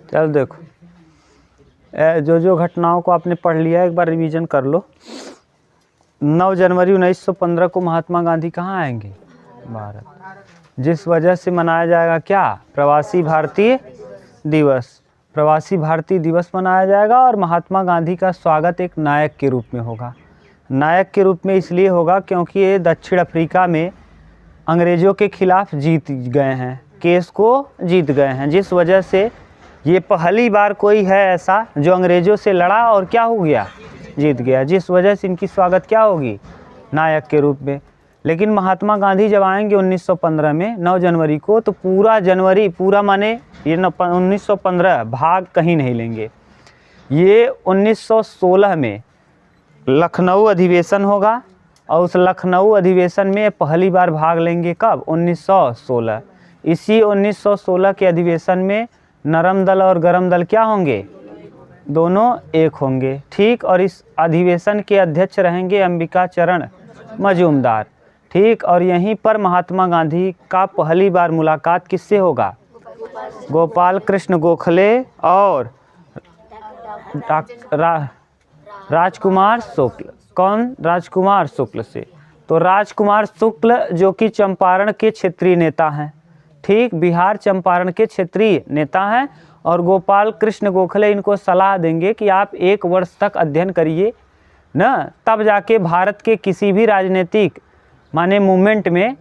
चल देखो, जो जो घटनाओं को आपने पढ़ लिया एक बार रिवीजन कर लो। 9 जनवरी 1915 को महात्मा गांधी कहाँ आएंगे? भारत। जिस वजह से मनाया जाएगा क्या? प्रवासी भारतीय दिवस। प्रवासी भारतीय दिवस मनाया जाएगा और महात्मा गांधी का स्वागत एक नायक के रूप में होगा। नायक के रूप में इसलिए होगा क्योंकि ये दक्षिण अफ्रीका में अंग्रेज़ों के खिलाफ जीत गए हैं, केस को जीत गए हैं, जिस वजह से ये पहली बार कोई है ऐसा जो अंग्रेज़ों से लड़ा और क्या हो गया? जीत गया, जिस वजह से इनकी स्वागत क्या होगी? नायक के रूप में। लेकिन महात्मा गांधी जब आएंगे 1915 में 9 जनवरी को, तो पूरा जनवरी, पूरा माने ये 1915 भाग कहीं नहीं लेंगे। ये 1916 में लखनऊ अधिवेशन होगा और उस लखनऊ अधिवेशन में पहली बार भाग लेंगे। कब? 1916। इसी 1916 के अधिवेशन में नरम दल और गरम दल क्या होंगे? दोनों एक होंगे। ठीक, और इस अधिवेशन के अध्यक्ष रहेंगे अंबिका चरण मजूमदार। ठीक, और यहीं पर महात्मा गांधी का पहली बार मुलाकात किससे होगा? गोपाल कृष्ण गोखले और राजकुमार शुक्ल। कौन? राजकुमार शुक्ल से। तो राजकुमार शुक्ल जो कि चंपारण के क्षेत्रीय नेता हैं, ठीक, बिहार चंपारण के क्षेत्रीय नेता हैं, और गोपाल कृष्ण गोखले इनको सलाह देंगे कि आप 1 वर्ष तक अध्ययन करिए न, तब जाके भारत के किसी भी राजनीतिक माने मूवमेंट में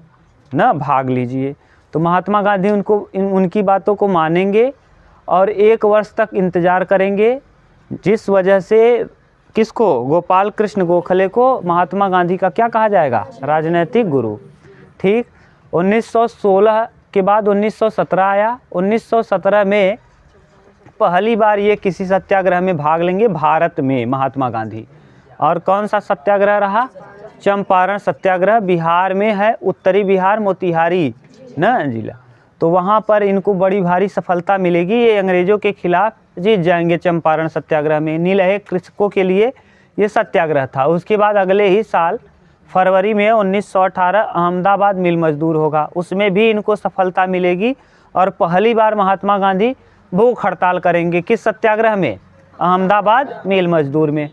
न भाग लीजिए। तो महात्मा गांधी उनकी बातों को मानेंगे और 1 वर्ष तक इंतज़ार करेंगे, जिस वजह से किसको? गोपाल कृष्ण गोखले को महात्मा गांधी का क्या कहा जाएगा? राजनीतिक गुरु। ठीक, 1916 के बाद 1917 आया। 1917 में पहली बार ये किसी सत्याग्रह में भाग लेंगे भारत में महात्मा गांधी। और कौन सा सत्याग्रह रहा? चंपारण सत्याग्रह। बिहार में है, उत्तरी बिहार, मोतिहारी न जिला। तो वहाँ पर इनको बड़ी भारी सफलता मिलेगी, ये अंग्रेज़ों के खिलाफ जीत जाएंगे चंपारण सत्याग्रह में। नीलहे कृषकों के लिए ये सत्याग्रह था। उसके बाद अगले ही साल फरवरी में 1918 अहमदाबाद मिल मजदूर होगा, उसमें भी इनको सफलता मिलेगी और पहली बार महात्मा गांधी भूख हड़ताल करेंगे। किस सत्याग्रह में? अहमदाबाद मिल मजदूर में।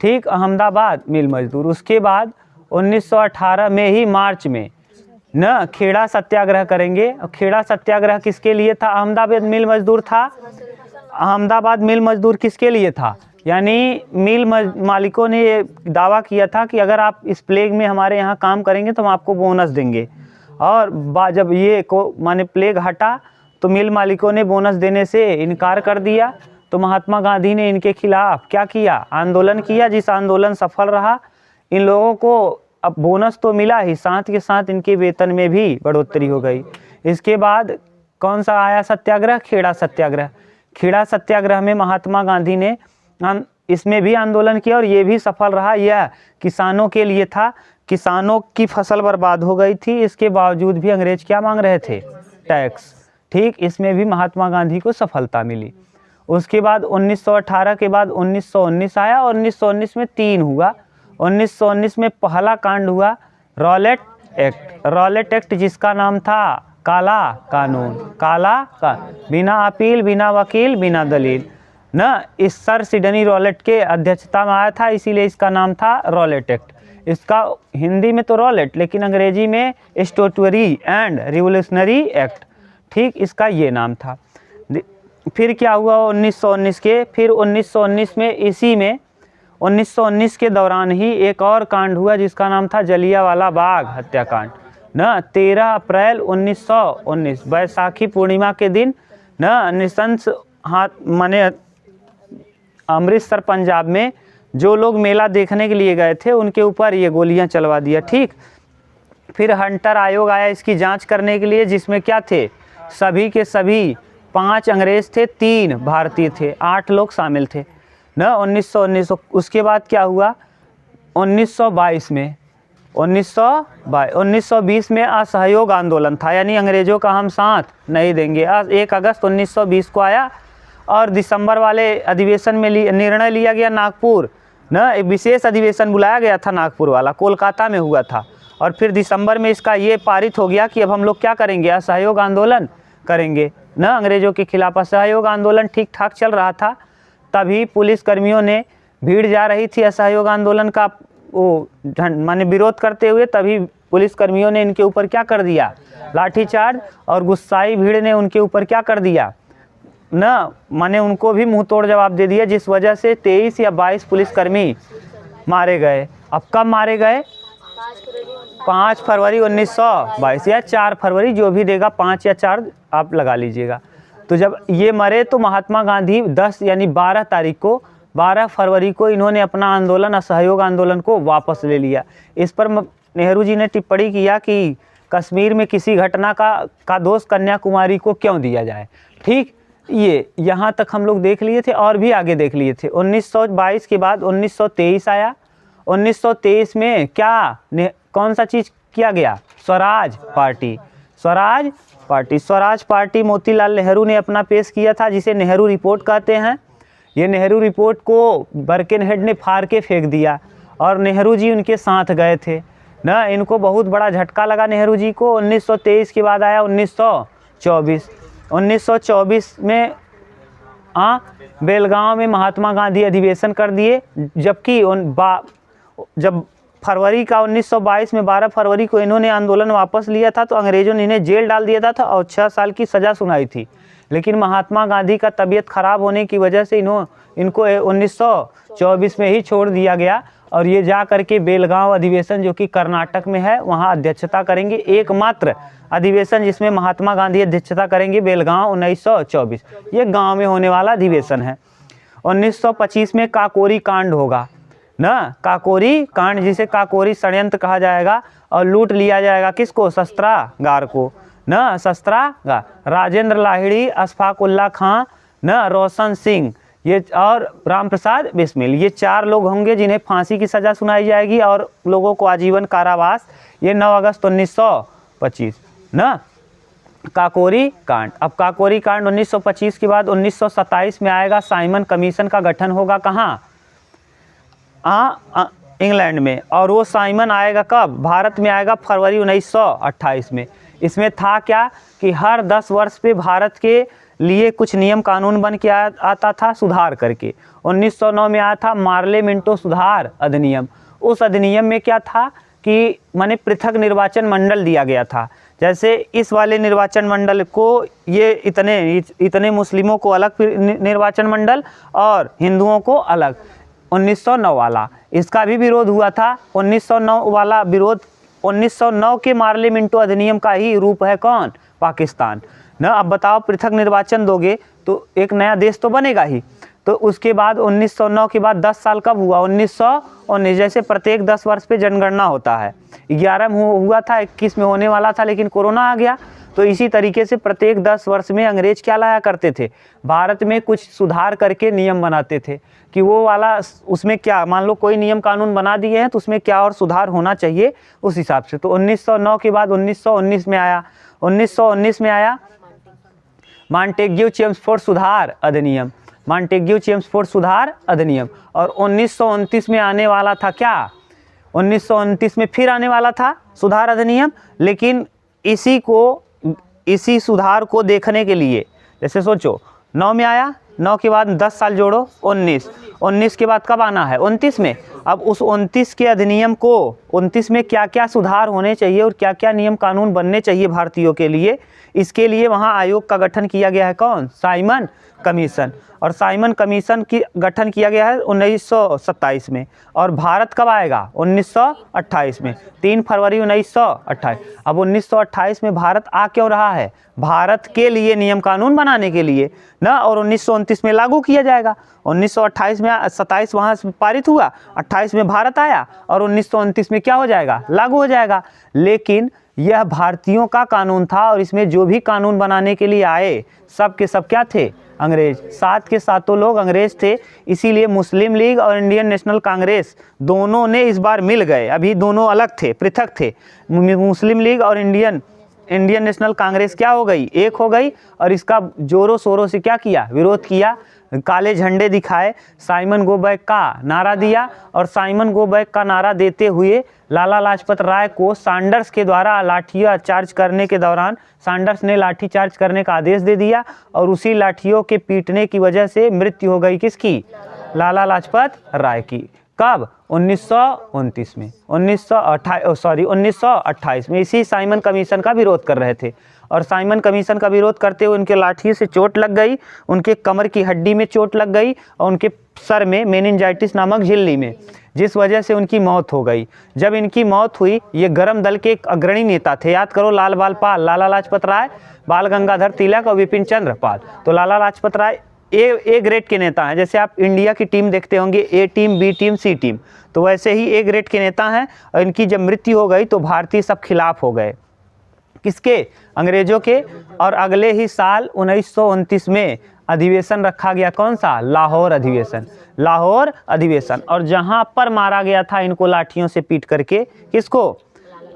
ठीक, अहमदाबाद मिल मजदूर। उसके बाद 1918 में ही मार्च में न खेड़ा सत्याग्रह करेंगे। और खेड़ा सत्याग्रह किसके लिए था? अहमदाबाद मिल मजदूर था। अहमदाबाद मिल मजदूर किसके लिए था? यानी मिल मालिकों ने ये दावा किया था कि अगर आप इस प्लेग में हमारे यहाँ काम करेंगे तो हम आपको बोनस देंगे। और जब ये को माने प्लेग हटा तो मिल मालिकों ने बोनस देने से इनकार कर दिया। तो महात्मा गांधी ने इनके खिलाफ क्या किया? आंदोलन किया, जिस आंदोलन सफल रहा। इन लोगों को अब बोनस तो मिला ही, साथ के साथ इनके वेतन में भी बढ़ोतरी हो गई। इसके बाद कौन सा आया सत्याग्रह? खेड़ा सत्याग्रह। खेड़ा सत्याग्रह में महात्मा गांधी ने इसमें भी आंदोलन किया और ये भी सफल रहा। यह किसानों के लिए था। किसानों की फसल बर्बाद हो गई थी, इसके बावजूद भी अंग्रेज क्या मांग रहे थे? टैक्स। ठीक, इसमें भी महात्मा गांधी को सफलता मिली। उसके बाद 1918 के बाद 1919 आया और 1919 में 3 हुआ। 1919 में पहला कांड हुआ रॉलेट एक्ट। रॉलेट एक्ट जिसका नाम था काला कानून। काला का बिना अपील, बिना वकील, बिना दलील न, इस सर सिडनी रॉलेट के अध्यक्षता में आया था, इसीलिए इसका नाम था रॉलेट एक्ट। इसका हिंदी में तो रॉलेट, लेकिन अंग्रेजी में स्टैट्यूटरी एंड रिवोल्यूशनरी एक्ट। ठीक, इसका ये नाम था। फिर क्या हुआ 1919 के? फिर 1919 में इसी में 1919 के दौरान ही एक और कांड हुआ जिसका नाम था जलियांवाला बाग हत्याकांड न। 13 अप्रैल 1919 बैसाखी पूर्णिमा के दिन न निशंस हाथ माने अमृतसर पंजाब में जो लोग मेला देखने के लिए गए थे उनके ऊपर ये गोलियां चलवा दिया। ठीक, फिर हंटर आयोग आया इसकी जांच करने के लिए, जिसमें क्या थे? सभी के सभी 5 अंग्रेज थे, 3 भारतीय थे, 8 लोग शामिल थे न 1919। उसके बाद क्या हुआ 1922 में? 1920 में असहयोग आंदोलन था, यानी अंग्रेज़ों का हम साथ नहीं देंगे। 1 अगस्त 1920 को आया और दिसंबर वाले अधिवेशन में निर्णय लिया गया नागपुर न, एक विशेष अधिवेशन बुलाया गया था नागपुर वाला, कोलकाता में हुआ था। और फिर दिसंबर में इसका ये पारित हो गया कि अब हम लोग क्या करेंगे? असहयोग आंदोलन करेंगे न अंग्रेजों के खिलाफ असहयोग आंदोलन ठीक ठाक चल रहा था, तभी पुलिस कर्मियों ने भीड़ जा रही थी असहयोग आंदोलन का वो माने विरोध करते हुए, तभी पुलिस कर्मियों ने इनके ऊपर क्या कर दिया, लाठीचार्ज, और गुस्साई भीड़ ने उनके ऊपर क्या कर दिया न, माने उनको भी मुंह तोड़ जवाब दे दिया, जिस वजह से 23 या 22 पुलिसकर्मी मारे गए। अब कब मारे गए? 5 फरवरी 1922 या 4 फरवरी, जो भी देगा, 5 या 4 आप लगा लीजिएगा। तो जब ये मरे तो महात्मा गांधी 10 यानी 12 तारीख को, 12 फरवरी को इन्होंने अपना आंदोलन, असहयोग आंदोलन को वापस ले लिया। इस पर नेहरू जी ने टिप्पणी किया कि कश्मीर में किसी घटना का दोष कन्याकुमारी को क्यों दिया जाए। ठीक, ये यहाँ तक हम लोग देख लिए थे और भी आगे देख लिए थे। 1922 के बाद 1923 आया। 1923 में क्या कौन सा चीज़ किया गया? स्वराज पार्टी। स्वराज पार्टी मोतीलाल नेहरू ने अपना पेश किया था, जिसे नेहरू रिपोर्ट कहते हैं। ये नेहरू रिपोर्ट को बर्किनहेड ने फाड़ के फेंक दिया और नेहरू जी उनके साथ गए थे ना। इनको बहुत बड़ा झटका लगा नेहरू जी को। 1923 के बाद आया 1924। 1924 में बेलगांव में महात्मा गांधी अधिवेशन कर दिए, जबकि जब फरवरी का 1922 में 12 फरवरी को इन्होंने आंदोलन वापस लिया था तो अंग्रेजों ने इन्हें जेल डाल दिया था और 6 साल की सज़ा सुनाई थी। लेकिन महात्मा गांधी का तबीयत खराब होने की वजह से इनको 1924 में ही छोड़ दिया गया और ये जा करके बेलगांव अधिवेशन, जो कि कर्नाटक में है, वहाँ अध्यक्षता करेंगे। एकमात्र अधिवेशन जिसमें महात्मा गांधी अध्यक्षता करेंगे, बेलगांव 1924। ये गांव में होने वाला अधिवेशन है। 1925 में काकोरी कांड होगा ना, काकोरी कांड, जिसे काकोरी षड्यंत्र कहा जाएगा, और लूट लिया जाएगा किसको? शस्त्रागार को ना, शस्त्रागार। राजेंद्र लाहिड़ी, अशफाक उल्ला खां ना, रोशन सिंह ये और राम प्रसाद बिस्मिल, ये 4 लोग होंगे जिन्हें फांसी की सज़ा सुनाई जाएगी और लोगों को आजीवन कारावास। ये 9 अगस्त 1925 ना, काकोरी कांड। अब काकोरी कांड 1925 के बाद 1927 में आएगा। साइमन कमीशन का गठन होगा कहाँ? इंग्लैंड में। और वो साइमन आएगा कब? भारत में आएगा फरवरी 1928 में। इसमें था क्या कि हर 10 वर्ष पे भारत के लिए कुछ नियम कानून बन के आता था सुधार करके। 1909 में आया था मार्ले मिंटो सुधार अधिनियम। उस अधिनियम में क्या था कि माने पृथक निर्वाचन मंडल दिया गया था। जैसे इस वाले निर्वाचन मंडल को ये इतने मुस्लिमों को अलग निर्वाचन मंडल और हिंदुओं को अलग। 1909 वाला, इसका भी विरोध हुआ था। 1909 वाला विरोध, 1909 के मार्ले मिंटो अधिनियम का ही रूप है कौन? पाकिस्तान ना। अब बताओ, पृथक निर्वाचन दोगे तो एक नया देश तो बनेगा ही। तो उसके बाद 1909 के बाद 10 साल कब हुआ? 1919। जैसे प्रत्येक 10 वर्ष पे जनगणना होता है, 11 में हुआ था, 21 में होने वाला था, लेकिन कोरोना आ गया। तो इसी तरीके से प्रत्येक 10 वर्ष में अंग्रेज क्या लाया करते थे? भारत में कुछ सुधार करके नियम बनाते थे कि वो वाला, उसमें क्या, मान लो कोई नियम कानून बना दिए हैं तो उसमें क्या और सुधार होना चाहिए उस हिसाब से। तो 1909 के बाद 1919 में आया। 1919 में आया मॉन्टेग्यू चेम्सफोर्ड सुधार अधिनियम। मॉन्टेग्यू चेम्सफोर्ड सुधार अधिनियम। और 1929 में आने वाला था क्या? 1929 में फिर आने वाला था सुधार अधिनियम। लेकिन इसी सुधार को देखने के लिए, जैसे सोचो 9 में आया, 9 के बाद 10 साल जोड़ो 19 के बाद कब आना है? 29 में। अब उस 29 के अधिनियम को, 29 में क्या क्या सुधार होने चाहिए और क्या क्या नियम कानून बनने चाहिए भारतीयों के लिए, इसके लिए वहाँ आयोग का गठन किया गया है। कौन? Simon commission. और साइमन कमीशन की गठन किया गया है 1927 में। और भारत कब आएगा? 1928 में, 3 फरवरी 1928। अब 1928 में भारत आ क्यों रहा है? भारत के लिए नियम कानून बनाने के लिए ना। और 1929 में लागू किया जाएगा। 1928 में 27 वहाँ से पारित हुआ, 28 में भारत आया और 1929 में क्या हो जाएगा? लागू हो जाएगा। लेकिन यह भारतीयों का कानून था और इसमें जो भी कानून बनाने के लिए आए सब के सब क्या थे? अंग्रेज। 7 के 7 लोग अंग्रेज थे। इसीलिए मुस्लिम लीग और इंडियन नेशनल कांग्रेस दोनों ने इस बार मिल गए। अभी दोनों अलग थे, पृथक थे। मुस्लिम लीग और इंडियन नेशनल कांग्रेस क्या हो गई? एक हो गई। और इसका जोरों शोरों से क्या किया? विरोध किया। काले झंडे दिखाए, साइमन गो बैक का नारा दिया। और साइमन गो बैक का नारा देते हुए लाला लाजपत राय को सैंडर्स के द्वारा लाठियां चार्ज करने के दौरान सैंडर्स ने लाठी चार्ज करने का आदेश दे दिया और उसी लाठियों के पीटने की वजह से मृत्यु हो गई किसकी? लाला लाजपत राय की। कब? 1929 में, 1928 में। इसी साइमन कमीशन का विरोध कर रहे थे और साइमन कमीशन का विरोध करते हुए उनके लाठी से चोट लग गई, उनके कमर की हड्डी में चोट लग गई और उनके सर में मेनिंजाइटिस नामक झिल्ली में, जिस वजह से उनकी मौत हो गई। जब इनकी मौत हुई, ये गरम दल के एक अग्रणी नेता थे, याद करो, लाल बाल पाल, लाला लाजपत राय, बाल गंगाधर तिलक और विपिन चंद्र पाल। तो लाला लाजपत राय ए ग्रेड के नेता हैं। जैसे आप इंडिया की टीम देखते होंगे, ए टीम, बी टीम, सी टीम, तो वैसे ही ए ग्रेड के नेता हैं। और इनकी जब मृत्यु हो गई तो भारतीय सब खिलाफ हो गए, किसके? अंग्रेजों के। और अगले ही साल 1929 में अधिवेशन रखा गया, कौन सा? लाहौर अधिवेशन, लाहौर अधिवेशन। और जहां पर मारा गया था इनको लाठियों से पीट करके, किसको?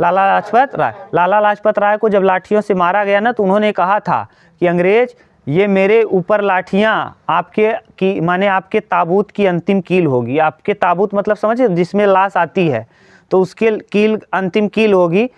लाला लाजपत राय। लाला लाजपत राय को जब लाठियों से मारा गया ना, तो उन्होंने कहा था कि अंग्रेज, ये मेरे ऊपर लाठियां आपके की माने आपके ताबूत की अंतिम कील होगी। आपके ताबूत मतलब समझे, जिसमें लाश आती है, तो उसके कील अंतिम कील होगी।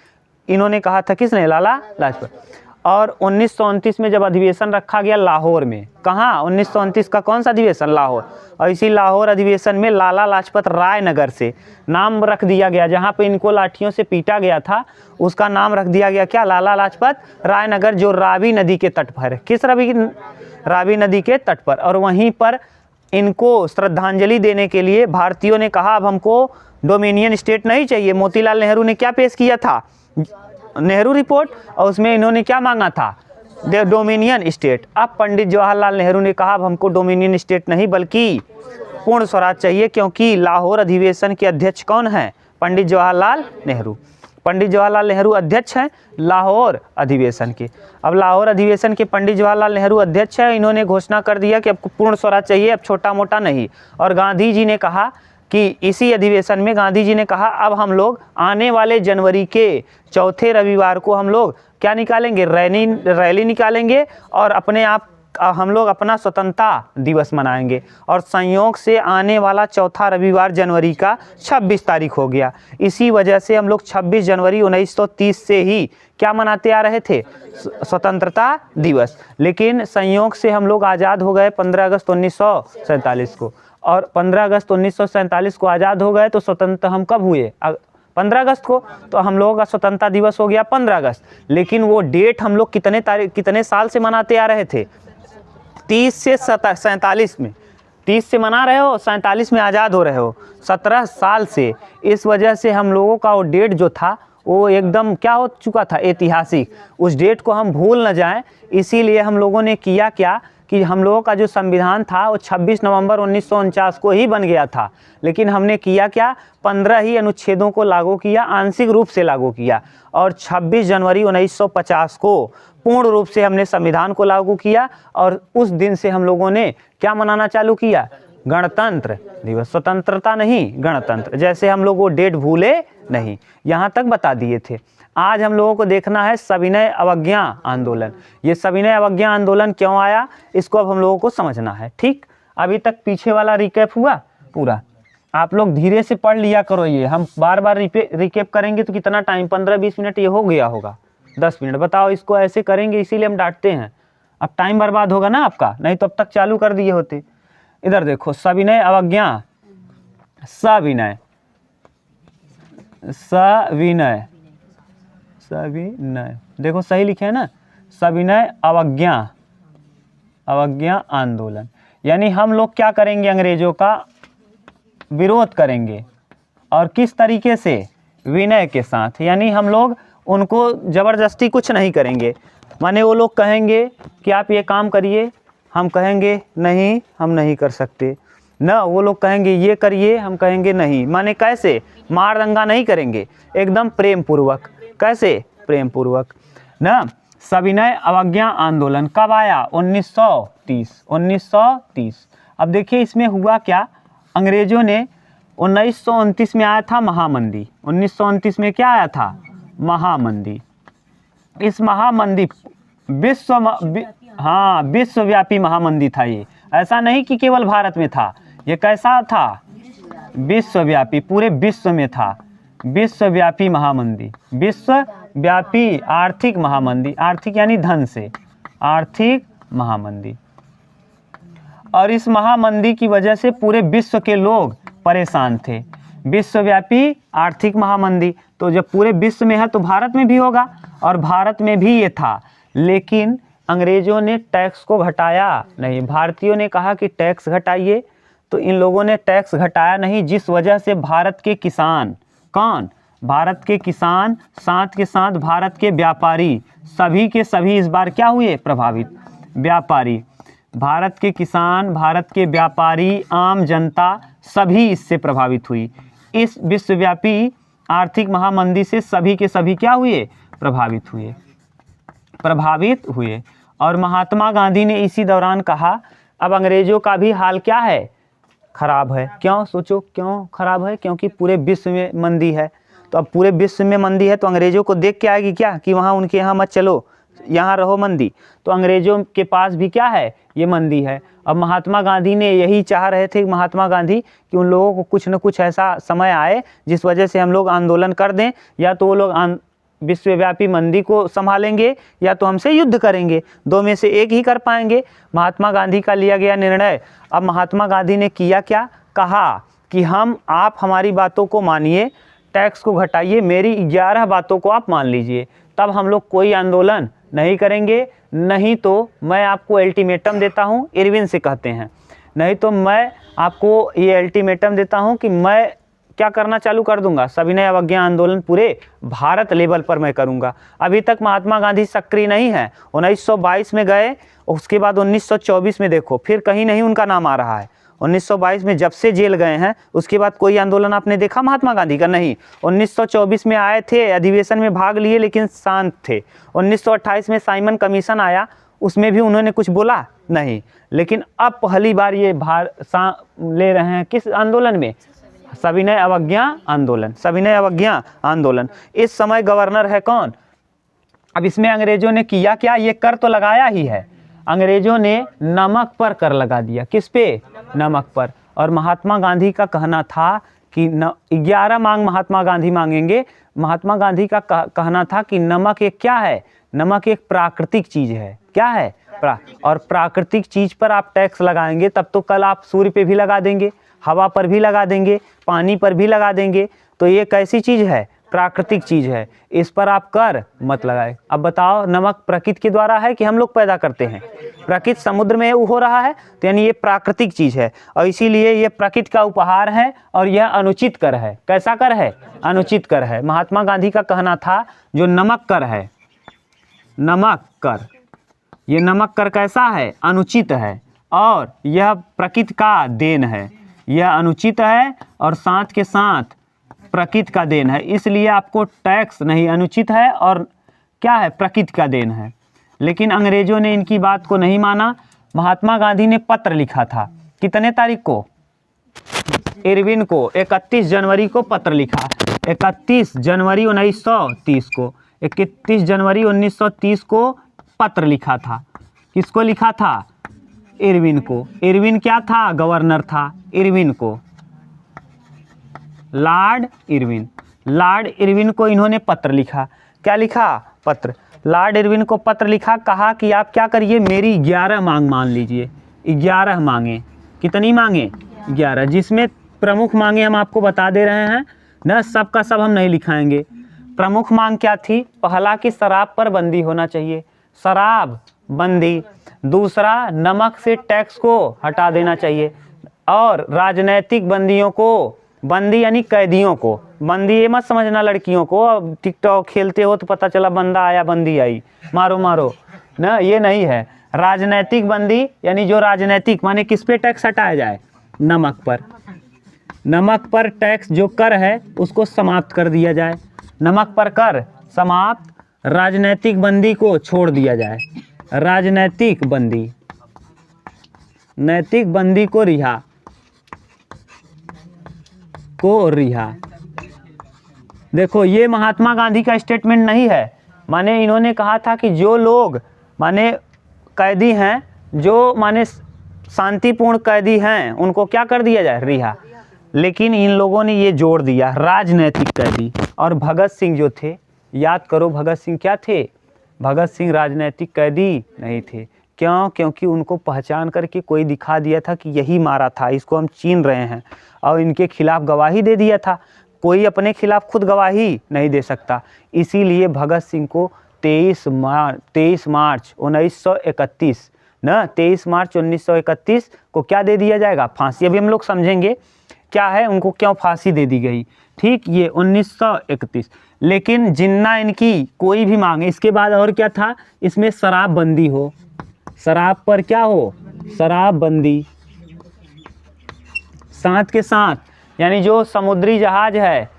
इन्होंने कहा था, किसने? लाला लाजपत। और 1929 में जब अधिवेशन रखा गया लाहौर में, कहाँ? 1929 का कौन सा अधिवेशन? लाहौर। और इसी लाहौर अधिवेशन में लाला लाजपत राय नगर से नाम रख दिया गया, जहाँ पे इनको लाठियों से पीटा गया था, उसका नाम रख दिया गया क्या? लाला लाजपत राय नगर, जो रावी नदी के तट पर है। किस रावी नदी के तट पर। और वहीं पर इनको श्रद्धांजलि देने के लिए भारतीयों ने कहा, अब हमको डोमिनियन स्टेट नहीं चाहिए। मोतीलाल नेहरू ने क्या पेश किया था? नेहरू रिपोर्ट, और उसमें इन्होंने क्या मांगा था? Dominion state. अब पंडित जवाहरलाल नेहरू ने कहा, अब हमको डोमिनियन स्टेट नहीं बल्कि पूर्ण स्वराज चाहिए, क्योंकि लाहौर अधिवेशन के अध्यक्ष कौन है? पंडित जवाहरलाल नेहरू। पंडित जवाहरलाल नेहरू अध्यक्ष हैं लाहौर अधिवेशन के। अब लाहौर अधिवेशन के पंडित जवाहरलाल नेहरू अध्यक्ष है। इन्होंने घोषणा कर दिया कि अब पूर्ण स्वराज चाहिए, अब छोटा मोटा नहीं। और गांधी जी ने कहा कि इसी अधिवेशन में गांधी जी ने कहा, अब हम लोग आने वाले जनवरी के चौथे रविवार को हम लोग क्या निकालेंगे? रैली निकालेंगे और अपने आप हम लोग अपना स्वतंत्रता दिवस मनाएंगे। और संयोग से आने वाला चौथा रविवार जनवरी का 26 तारीख हो गया। इसी वजह से हम लोग 26 जनवरी 1930 से ही क्या मनाते आ रहे थे? स्वतंत्रता दिवस। लेकिन संयोग से हम लोग आज़ाद हो गए 15 अगस्त 1947 को। और 15 अगस्त 1947 को आज़ाद हो गए, तो स्वतंत्र हम कब हुए? 15 अगस्त को। तो हम लोगों का स्वतंत्रता दिवस हो गया 15 अगस्त। लेकिन वो डेट हम लोग कितने साल से मनाते आ रहे थे? 30 से 47 में। 30 से मना रहे हो, 47 में आज़ाद हो रहे हो, 17 साल से। इस वजह से हम लोगों का वो डेट जो था वो एकदम क्या हो चुका था? ऐतिहासिक। उस डेट को हम भूल न जाएं, इसीलिए हम लोगों ने किया क्या कि हम लोगों का जो संविधान था वो 26 नवंबर 1949 को ही बन गया था। लेकिन हमने किया क्या? 15 ही अनुच्छेदों को लागू किया, आंशिक रूप से लागू किया। और 26 जनवरी 1950 को पूर्ण रूप से हमने संविधान को लागू किया। और उस दिन से हम लोगों ने क्या मनाना चालू किया? गणतंत्र दिवस। स्वतंत्रता नहीं, गणतंत्र। जैसे हम लोग वो डेट भूले नहीं, यहाँ तक बता दिए थे। आज हम लोगों को देखना है सविनय अवज्ञा आंदोलन। ये सविनय अवज्ञा आंदोलन क्यों आया, इसको अब हम लोगों को समझना है। ठीक, अभी तक पीछे वाला रिकैप हुआ पूरा? आप लोग धीरे से पढ़ लिया करो। ये हम बार बार रिकैप करेंगे तो कितना टाइम? 15-20 मिनट ये हो गया होगा, 10 मिनट। बताओ, इसको ऐसे करेंगे इसीलिए हम डांटते हैं। अब टाइम बर्बाद होगा ना आपका, नहीं तो अब तक चालू कर दिए होते। इधर देखो, सविनय अवज्ञा, सविनय सविनय सविनय, देखो सही लिखे है ना, सविनय अवज्ञा, अवज्ञा आंदोलन। यानी हम लोग क्या करेंगे? अंग्रेजों का विरोध करेंगे। और किस तरीके से? विनय के साथ। यानी हम लोग उनको ज़बरदस्ती कुछ नहीं करेंगे। माने वो लोग कहेंगे कि आप ये काम करिए, हम कहेंगे नहीं, हम नहीं कर सकते ना। वो लोग कहेंगे ये करिए, हम कहेंगे नहीं। माने कैसे? मार दंगा नहीं करेंगे, एकदम प्रेम पूर्वक। कैसे? प्रेम पूर्वक ना। सविनय अवज्ञा आंदोलन कब आया? 1930। 1930। अब देखिए इसमें हुआ क्या? अंग्रेजों ने 1929 में आया था महामंदी। 1929 में क्या आया था? महामंदी। इस महामंदी विश्वव्यापी महामंदी था ये। ऐसा नहीं कि केवल भारत में था, ये कैसा था? विश्वव्यापी, पूरे विश्व में था। विश्वव्यापी महामंदी, विश्वव्यापी आर्थिक महामंदी, आर्थिक यानी धन से, आर्थिक महामंदी। और इस महामंदी की वजह से पूरे विश्व के लोग परेशान थे। विश्वव्यापी आर्थिक महामंदी, तो जब पूरे विश्व में है तो भारत में भी होगा, और भारत में भी ये था। लेकिन अंग्रेजों ने टैक्स को घटाया नहीं। भारतीयों ने कहा कि टैक्स घटाइए, तो इन लोगों ने टैक्स घटाया नहीं, जिस वजह से भारत के किसान, कौन, भारत के किसान, साथ के साथ भारत के व्यापारी, सभी के सभी इस बार क्या हुए, प्रभावित। व्यापारी, भारत के किसान, भारत के व्यापारी, आम जनता सभी इससे प्रभावित हुई। इस विश्वव्यापी आर्थिक महामंदी से सभी के सभी क्या हुए, प्रभावित हुए। और महात्मा गांधी ने इसी दौरान कहा अब अंग्रेजों का भी हाल क्या है, खराब है। क्यों, सोचो क्यों खराब है, क्योंकि पूरे विश्व में मंदी है। तो अब पूरे विश्व में मंदी है तो अंग्रेजों को देख के आएगी क्या कि वहाँ उनके यहाँ मत चलो, यहाँ रहो मंदी। तो अंग्रेजों के पास भी क्या है, ये मंदी है। अब महात्मा गांधी ने यही चाह रहे थे, महात्मा गांधी, कि उन लोगों को कुछ न कुछ ऐसा समय आए जिस वजह से हम लोग आंदोलन कर दें, या तो वो लोग विश्वव्यापी मंदी को संभालेंगे या तो हमसे युद्ध करेंगे, दो में से एक ही कर पाएंगे। महात्मा गांधी का लिया गया निर्णय। अब महात्मा गांधी ने किया क्या, कहा कि आप हमारी बातों को मानिए, टैक्स को घटाइए, मेरी 11 बातों को आप मान लीजिए, तब हम लोग कोई आंदोलन नहीं करेंगे, नहीं तो मैं आपको अल्टीमेटम देता हूँ, इरविन से कहते हैं, नहीं तो मैं आपको ये अल्टीमेटम देता हूँ कि मैं क्या करना चालू कर दूंगा, सविनय अवज्ञा आंदोलन पूरे भारत लेवल पर मैं करूंगा। अभी तक महात्मा गांधी सक्रिय नहीं है, 1922 में गए, उसके बाद 1924 में देखो फिर कहीं नहीं उनका नाम आ रहा है। 1922 में जब से जेल गए हैं उसके बाद कोई आंदोलन आपने देखा महात्मा गांधी का, नहीं। 1924 में आए थे, अधिवेशन में भाग लिए, लेकिन शांत थे। 1928 में साइमन कमीशन आया, उसमें भी उन्होंने कुछ बोला नहीं। लेकिन अब पहली बार ये ले रहे हैं किस आंदोलन में, सविनय अवज्ञा आंदोलन, सविनय अवज्ञा आंदोलन। इस समय गवर्नर है कौन। अब इसमें अंग्रेजों ने किया क्या, ये कर तो लगाया ही है, अंग्रेजों ने नमक पर कर लगा दिया। किस पे, नमक पर। और महात्मा गांधी का कहना था कि 11 मांग महात्मा गांधी मांगेंगे। महात्मा गांधी का कहना था कि नमक एक क्या है, नमक एक प्राकृतिक चीज है। क्या है, और प्राकृतिक चीज पर आप टैक्स लगाएंगे तब तो कल आप सूर्य पे भी लगा देंगे, हवा पर भी लगा देंगे, पानी पर भी लगा देंगे। तो ये कैसी चीज है, प्राकृतिक चीज है, इस पर आप कर मत लगाए। अब बताओ, नमक प्रकृति के द्वारा है कि हम लोग पैदा करते हैं, प्रकृति समुद्र में हो रहा है, तो यानी ये प्राकृतिक चीज है, और इसीलिए ये प्रकृति का उपहार है, और यह अनुचित कर है। कैसा कर है, अनुचित कर है। महात्मा गांधी का कहना था जो नमक कर है, नमक कर, ये नमक कर कैसा है, अनुचित है, और यह प्रकृति का देन है, यह अनुचित है और साथ के साथ प्रकृति का देन है, इसलिए आपको टैक्स नहीं, अनुचित है और क्या है, प्रकृति का देन है। लेकिन अंग्रेजों ने इनकी बात को नहीं माना। महात्मा गांधी ने पत्र लिखा था, कितने तारीख को, इरविन को 31 जनवरी को पत्र लिखा, 31 जनवरी 1930 को, 31 जनवरी 1930 को पत्र लिखा था। किसको लिखा था, इरविन को। इरविन क्या था, गवर्नर था। इरविन को, लॉर्ड इरविन, लॉर्ड इरविन को इन्होंने पत्र लिखा। क्या लिखा, पत्र। लॉर्ड इरविन को पत्र लिखा, कहा कि आप क्या करिए, मेरी 11 मांग मान लीजिए। 11 मांगे, कितनी मांगे, 11, जिसमें प्रमुख मांगे हम आपको बता दे रहे हैं न, सबका सब हम नहीं लिखाएंगे। प्रमुख मांग क्या थी, पहला कि शराब पर बंदी होना चाहिए, शराब बंदी। दूसरा, नमक से टैक्स को हटा देना चाहिए, और राजनैतिक बंदियों को, बंदी यानी कैदियों को, बंदी ये मत समझना लड़कियों को, अब टिकटॉक खेलते हो तो पता चला बंदा आया बंदी आई, मारो मारो ना, ये नहीं है। राजनैतिक बंदी यानी जो राजनैतिक, माने किस पे टैक्स हटाया जाए, नमक पर। नमक पर टैक्स जो कर है उसको समाप्त कर दिया जाए, नमक पर कर समाप्त, राजनैतिक बंदी को छोड़ दिया जाए, राजनैतिक बंदी, नैतिक बंदी को रिहा, को रिहा। देखो ये महात्मा गांधी का स्टेटमेंट नहीं है, माने इन्होंने कहा था कि जो लोग माने कैदी हैं, जो माने शांतिपूर्ण कैदी हैं, उनको क्या कर दिया जाए, रिहा। लेकिन इन लोगों ने ये जोड़ दिया राजनैतिक कैदी। और भगत सिंह जो थे, याद करो भगत सिंह क्या थे? भगत सिंह राजनैतिक कैदी नहीं थे। क्यों? क्योंकि उनको पहचान करके कोई दिखा दिया था कि यही मारा था, इसको हम चीन रहे हैं, और इनके खिलाफ गवाही दे दिया था। कोई अपने खिलाफ खुद गवाही नहीं दे सकता। इसीलिए भगत सिंह को 23 मार्च 1931 ना 23 मार्च 1931 को क्या दे दिया जाएगा? फांसी। अभी हम लोग समझेंगे क्या है, उनको क्यों फांसी दे दी गई। ठीक, ये 1931। लेकिन जिन्ना इनकी कोई भी मांगे। इसके बाद और क्या था? इसमें शराबबंदी हो, शराब पर क्या हो? शराबबंदी। साथ के साथ यानी जो समुद्री जहाज है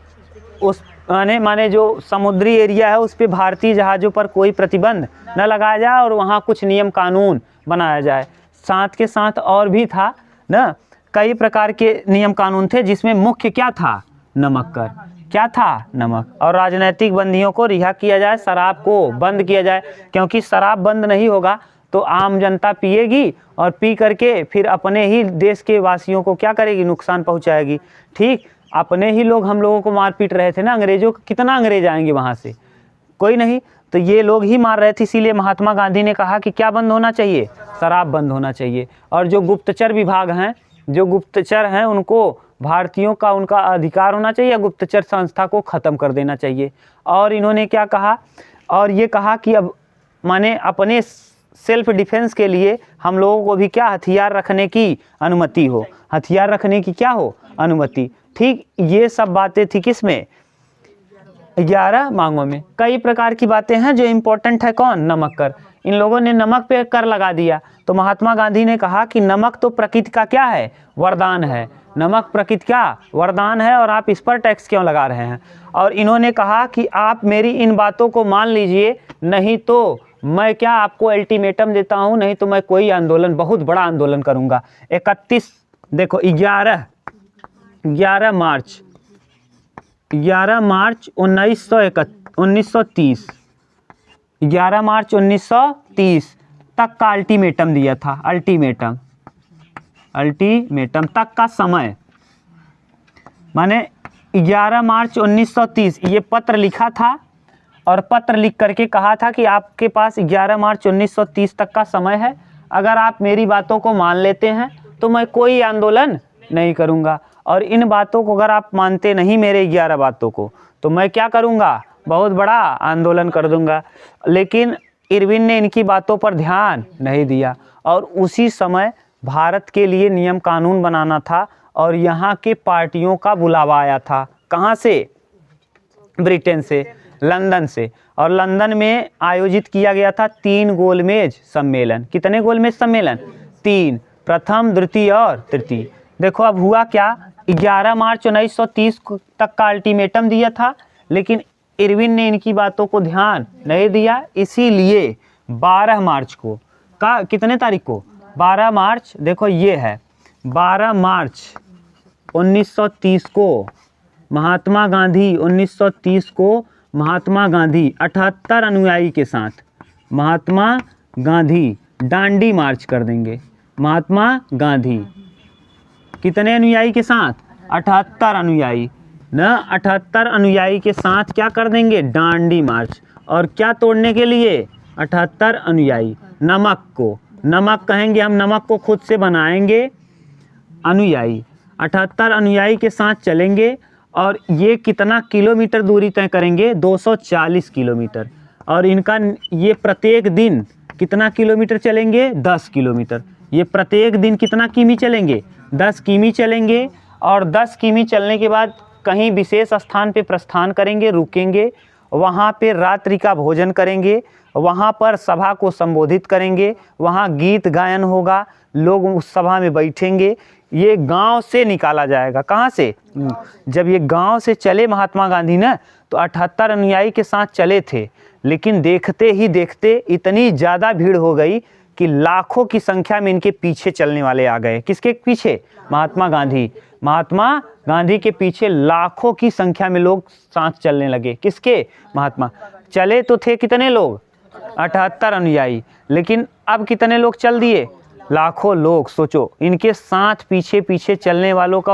उस माने जो समुद्री एरिया है उस पे भारतीय जहाज़ों पर कोई प्रतिबंध न लगाया जाए और वहाँ कुछ नियम कानून बनाया जाए। साथ के साथ और भी था ना, कई प्रकार के नियम कानून थे, जिसमें मुख्य क्या था? नमक कर। क्या था? नमक। और राजनीतिक बंदियों को रिहा किया जाए, शराब को बंद किया जाए, क्योंकि शराब बंद नहीं होगा तो आम जनता पिएगी और पी करके फिर अपने ही देश के वासियों को क्या करेगी? नुकसान पहुंचाएगी। ठीक, अपने ही लोग हम लोगों को मार पीट रहे थे ना, अंग्रेजों को। कितना अंग्रेज आएंगे वहाँ से? कोई नहीं, तो ये लोग ही मार रहे थे। इसीलिए महात्मा गांधी ने कहा कि क्या बंद होना चाहिए? शराब बंद होना चाहिए। और जो गुप्तचर विभाग हैं, जो गुप्तचर हैं, उनको भारतीयों का उनका अधिकार होना चाहिए, गुप्तचर संस्था को ख़त्म कर देना चाहिए। और इन्होंने क्या कहा? और ये कहा कि अब माने अपने सेल्फ डिफेंस के लिए हम लोगों को भी क्या हथियार रखने की अनुमति हो, हथियार रखने की क्या हो? अनुमति। ठीक, ये सब बातें थी किसमें? 11 मांगों में। कई प्रकार की बातें हैं जो इम्पोर्टेंट है। कौन? नमक कर। इन लोगों ने नमक पे कर लगा दिया, तो महात्मा गांधी ने कहा कि नमक तो प्रकृति का क्या है? वरदान है। नमक प्रकृति का वरदान है और आप इस पर टैक्स क्यों लगा रहे हैं? और इन्होंने कहा कि आप मेरी इन बातों को मान लीजिए, नहीं तो मैं क्या आपको अल्टीमेटम देता हूं, नहीं तो मैं कोई आंदोलन, बहुत बड़ा आंदोलन करूंगा। 31 देखो 11 मार्च 1930 11 मार्च 1930 तक का अल्टीमेटम दिया था। अल्टीमेटम तक का समय, माने 11 मार्च 1930 ये पत्र लिखा था और पत्र लिख करके कहा था कि आपके पास 11 मार्च 1930 तक का समय है। अगर आप मेरी बातों को मान लेते हैं तो मैं कोई आंदोलन नहीं करूंगा, और इन बातों को अगर आप मानते नहीं, मेरे 11 बातों को, तो मैं क्या करूंगा? बहुत बड़ा आंदोलन कर दूंगा। लेकिन इरविन ने इनकी बातों पर ध्यान नहीं दिया और उसी समय भारत के लिए नियम कानून बनाना था और यहाँ के पार्टियों का बुलावा आया था। कहाँ से? ब्रिटेन से, लंदन से। और लंदन में आयोजित किया गया था 3 गोलमेज सम्मेलन। कितने गोलमेज सम्मेलन? 3, प्रथम, द्वितीय और तृतीय। देखो अब हुआ क्या, 11 मार्च 1930 तक का अल्टीमेटम दिया था, लेकिन इरविन ने इनकी बातों को ध्यान नहीं दिया। इसीलिए 12 मार्च को का कितने तारीख को? 12 मार्च, देखो ये है 12 मार्च 1930 को महात्मा गांधी 1930 को महात्मा गांधी 78 अनुयायी के साथ महात्मा गांधी डांडी मार्च कर देंगे। महात्मा गांधी कितने अनुयायी के साथ? 78 अनुयायी ना, 78 अनुयायी के साथ क्या कर देंगे? डांडी मार्च। और क्या तोड़ने के लिए? 78 अनुयायी। नमक को, नमक कहेंगे हम, नमक को खुद से बनाएंगे। अनुयायी 78 अनुयायी के साथ चलेंगे और ये कितना किलोमीटर दूरी तय करेंगे? 240 किलोमीटर। और इनका ये प्रत्येक दिन कितना किलोमीटर चलेंगे? 10 किलोमीटर। ये प्रत्येक दिन कितना किमी चलेंगे? 10 किमी चलेंगे। और 10 किमी चलने के बाद कहीं विशेष स्थान पे प्रस्थान करेंगे, रुकेंगे, वहाँ पे रात्रि का भोजन करेंगे, वहाँ पर सभा को संबोधित करेंगे, वहाँ गीत गायन होगा, लोग उस सभा में बैठेंगे। ये गांव से निकाला जाएगा। कहाँ से? जब ये गांव से चले महात्मा गांधी ना, तो 78 अनुयायी के साथ चले थे, लेकिन देखते ही देखते इतनी ज़्यादा भीड़ हो गई कि लाखों की संख्या में इनके पीछे चलने वाले आ गए। किसके पीछे? महात्मा गांधी। महात्मा गांधी के पीछे लाखों की संख्या में लोग साथ चलने लगे। किसके? महात्मा। चले तो थे कितने लोग? 78 अनुयायी, लेकिन अब कितने लोग चल दिए? लाखों लोग। सोचो, इनके साथ पीछे पीछे चलने वालों का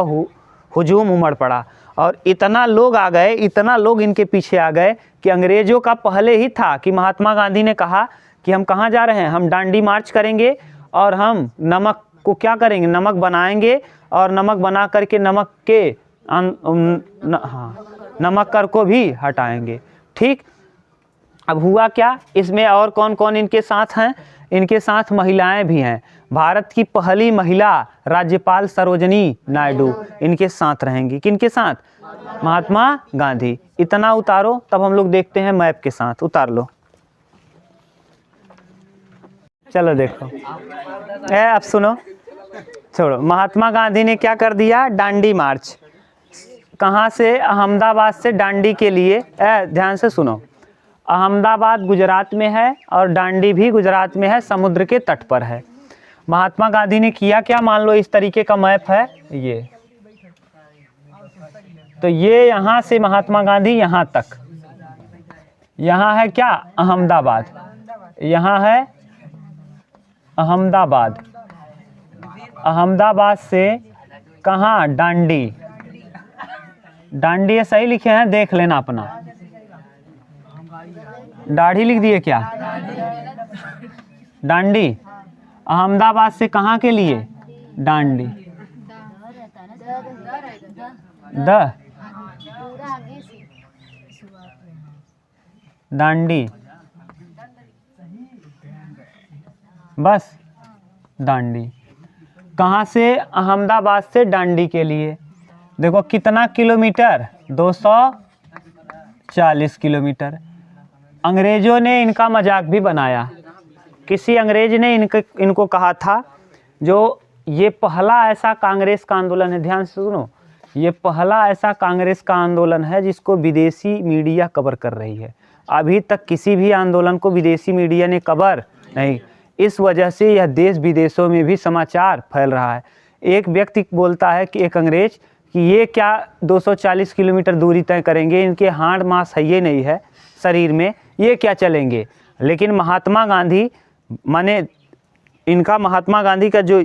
हुजूम उमड़ पड़ा और इतना लोग आ गए, इतना लोग इनके पीछे आ गए कि अंग्रेज़ों का पहले ही था कि महात्मा गांधी ने कहा कि हम कहाँ जा रहे हैं, हम डांडी मार्च करेंगे और हम नमक को क्या करेंगे, नमक बनाएंगे और नमक बना करके नमक के नमक कर को भी हटाएंगे। ठीक, अब हुआ क्या, इसमें और कौन कौन इनके साथ हैं, इनके साथ महिलाएं भी हैं। भारत की पहली महिला राज्यपाल सरोजनी नायडू इनके साथ रहेंगी। किनके साथ? महात्मा गांधी। इतना उतारो, तब हम लोग देखते हैं मैप के साथ। उतार लो, चलो देखो। अब सुनो, छोड़ो। महात्मा गांधी ने क्या कर दिया, डांडी मार्च। कहाँ से? अहमदाबाद से डांडी के लिए। ध्यान से सुनो, अहमदाबाद गुजरात में है और डांडी भी गुजरात में है, समुद्र के तट पर है। महात्मा गांधी ने किया क्या, मान लो इस तरीके का मैप है ये, तो ये यहाँ से महात्मा गांधी यहाँ तक, यहाँ है क्या, अहमदाबाद, यहाँ है अहमदाबाद, अहमदाबाद से कहाँ, डांडी। डांडी ये सही लिखे हैं, देख लेना अपना, दाढ़ी लिख दिए क्या, डांडी। अहमदाबाद से कहाँ के लिए, डांडी। डांडी, बस डांडी। कहाँ से? अहमदाबाद से डांडी के लिए। देखो कितना किलोमीटर, 240 किलोमीटर। अंग्रेज़ों ने इनका मजाक भी बनाया। किसी अंग्रेज ने इनको कहा था, जो ये पहला ऐसा कांग्रेस का आंदोलन है, ध्यान से सुनो, ये पहला ऐसा कांग्रेस का आंदोलन है जिसको विदेशी मीडिया कवर कर रही है। अभी तक किसी भी आंदोलन को विदेशी मीडिया ने कवर नहीं, इस वजह से यह देश विदेशों में भी समाचार फैल रहा है। एक व्यक्ति बोलता है कि एक अंग्रेज कि ये क्या 240 किलोमीटर दूरी तय करेंगे, इनके हाड़ मांस है ये नहीं है शरीर में, ये क्या चलेंगे। लेकिन महात्मा गांधी माने इनका, महात्मा गांधी का जो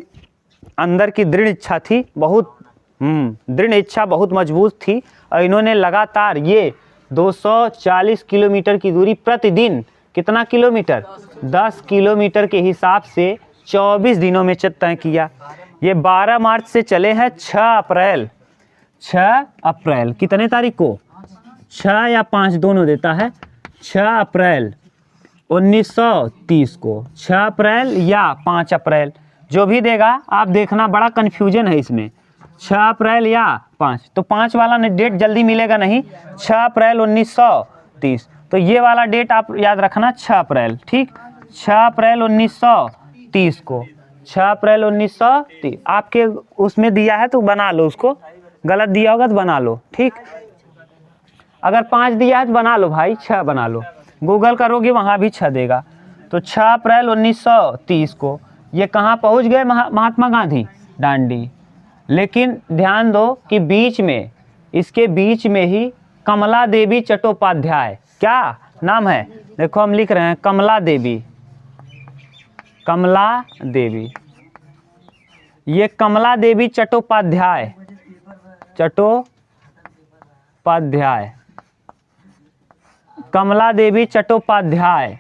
अंदर की दृढ़ इच्छा थी, बहुत दृढ़ इच्छा बहुत मजबूत थी और इन्होंने लगातार ये 240 किलोमीटर की दूरी प्रतिदिन, कितना किलोमीटर, 10 किलोमीटर के हिसाब से 24 दिनों में तय किया। ये 12 मार्च से चले हैं 6 अप्रैल, कितने तारीख को, 6 या 5 दोनों देता है, 6 अप्रैल 1930 को, 6 अप्रैल या 5 अप्रैल जो भी देगा, आप देखना बड़ा कन्फ्यूजन है इसमें, 6 अप्रैल या 5, तो 5 वाला डेट जल्दी मिलेगा नहीं, 6 अप्रैल 1930, तो ये वाला डेट आप याद रखना, 6 अप्रैल। ठीक, 6 अप्रैल 1930 को, 6 अप्रैल 1930 आपके उसमें दिया है तो बना लो उसको, गलत दिया होगा तो बना लो। ठीक, अगर 5 दिया है तो बना लो भाई, 6 बना लो, गूगल करोगे वहाँ भी 6 देगा। तो 6 अप्रैल 1930 को ये कहाँ पहुँच गए महात्मा गांधी, डांडी। लेकिन ध्यान दो कि बीच में, इसके बीच में ही कमला देवी चट्टोपाध्याय, क्या नाम है, देखो हम लिख रहे हैं कमला देवी, कमला देवी, ये कमला देवी चट्टोपाध्याय, कमला देवी चट्टोपाध्याय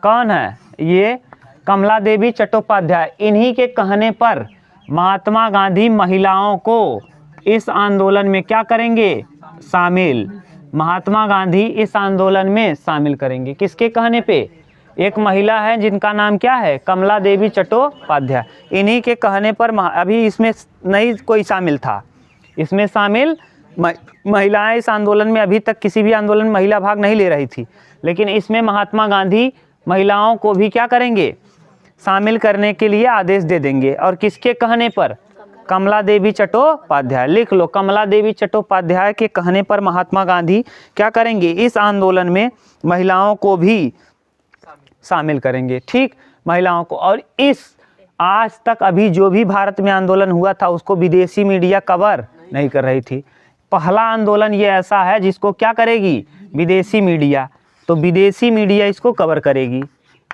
कौन है, ये कमला देवी चट्टोपाध्याय। इन्हीं के कहने पर महात्मा गांधी महिलाओं को इस आंदोलन में क्या करेंगे, शामिल, महात्मा गांधी इस आंदोलन में शामिल करेंगे। किसके कहने पे, एक महिला है जिनका नाम क्या है, कमला देवी चट्टोपाध्याय, इन्हीं के कहने पर। अभी इसमें नहीं कोई शामिल था, इसमें शामिल महिलाएं इस आंदोलन में, अभी तक किसी भी आंदोलन में महिला भाग नहीं ले रही थी, लेकिन इसमें महात्मा गांधी महिलाओं को भी क्या करेंगे, शामिल करने के लिए आदेश दे देंगे। और किसके कहने पर, कमला देवी चट्टोपाध्याय, लिख लो, कमला देवी चट्टोपाध्याय के कहने पर महात्मा गांधी क्या करेंगे, इस आंदोलन में महिलाओं को भी शामिल करेंगे। ठीक, महिलाओं को। और इस आज तक अभी जो भी भारत में आंदोलन हुआ था उसको विदेशी मीडिया कवर नहीं कर रही थी। पहला आंदोलन ये ऐसा है जिसको क्या करेगी, विदेशी मीडिया, तो विदेशी मीडिया इसको कवर करेगी,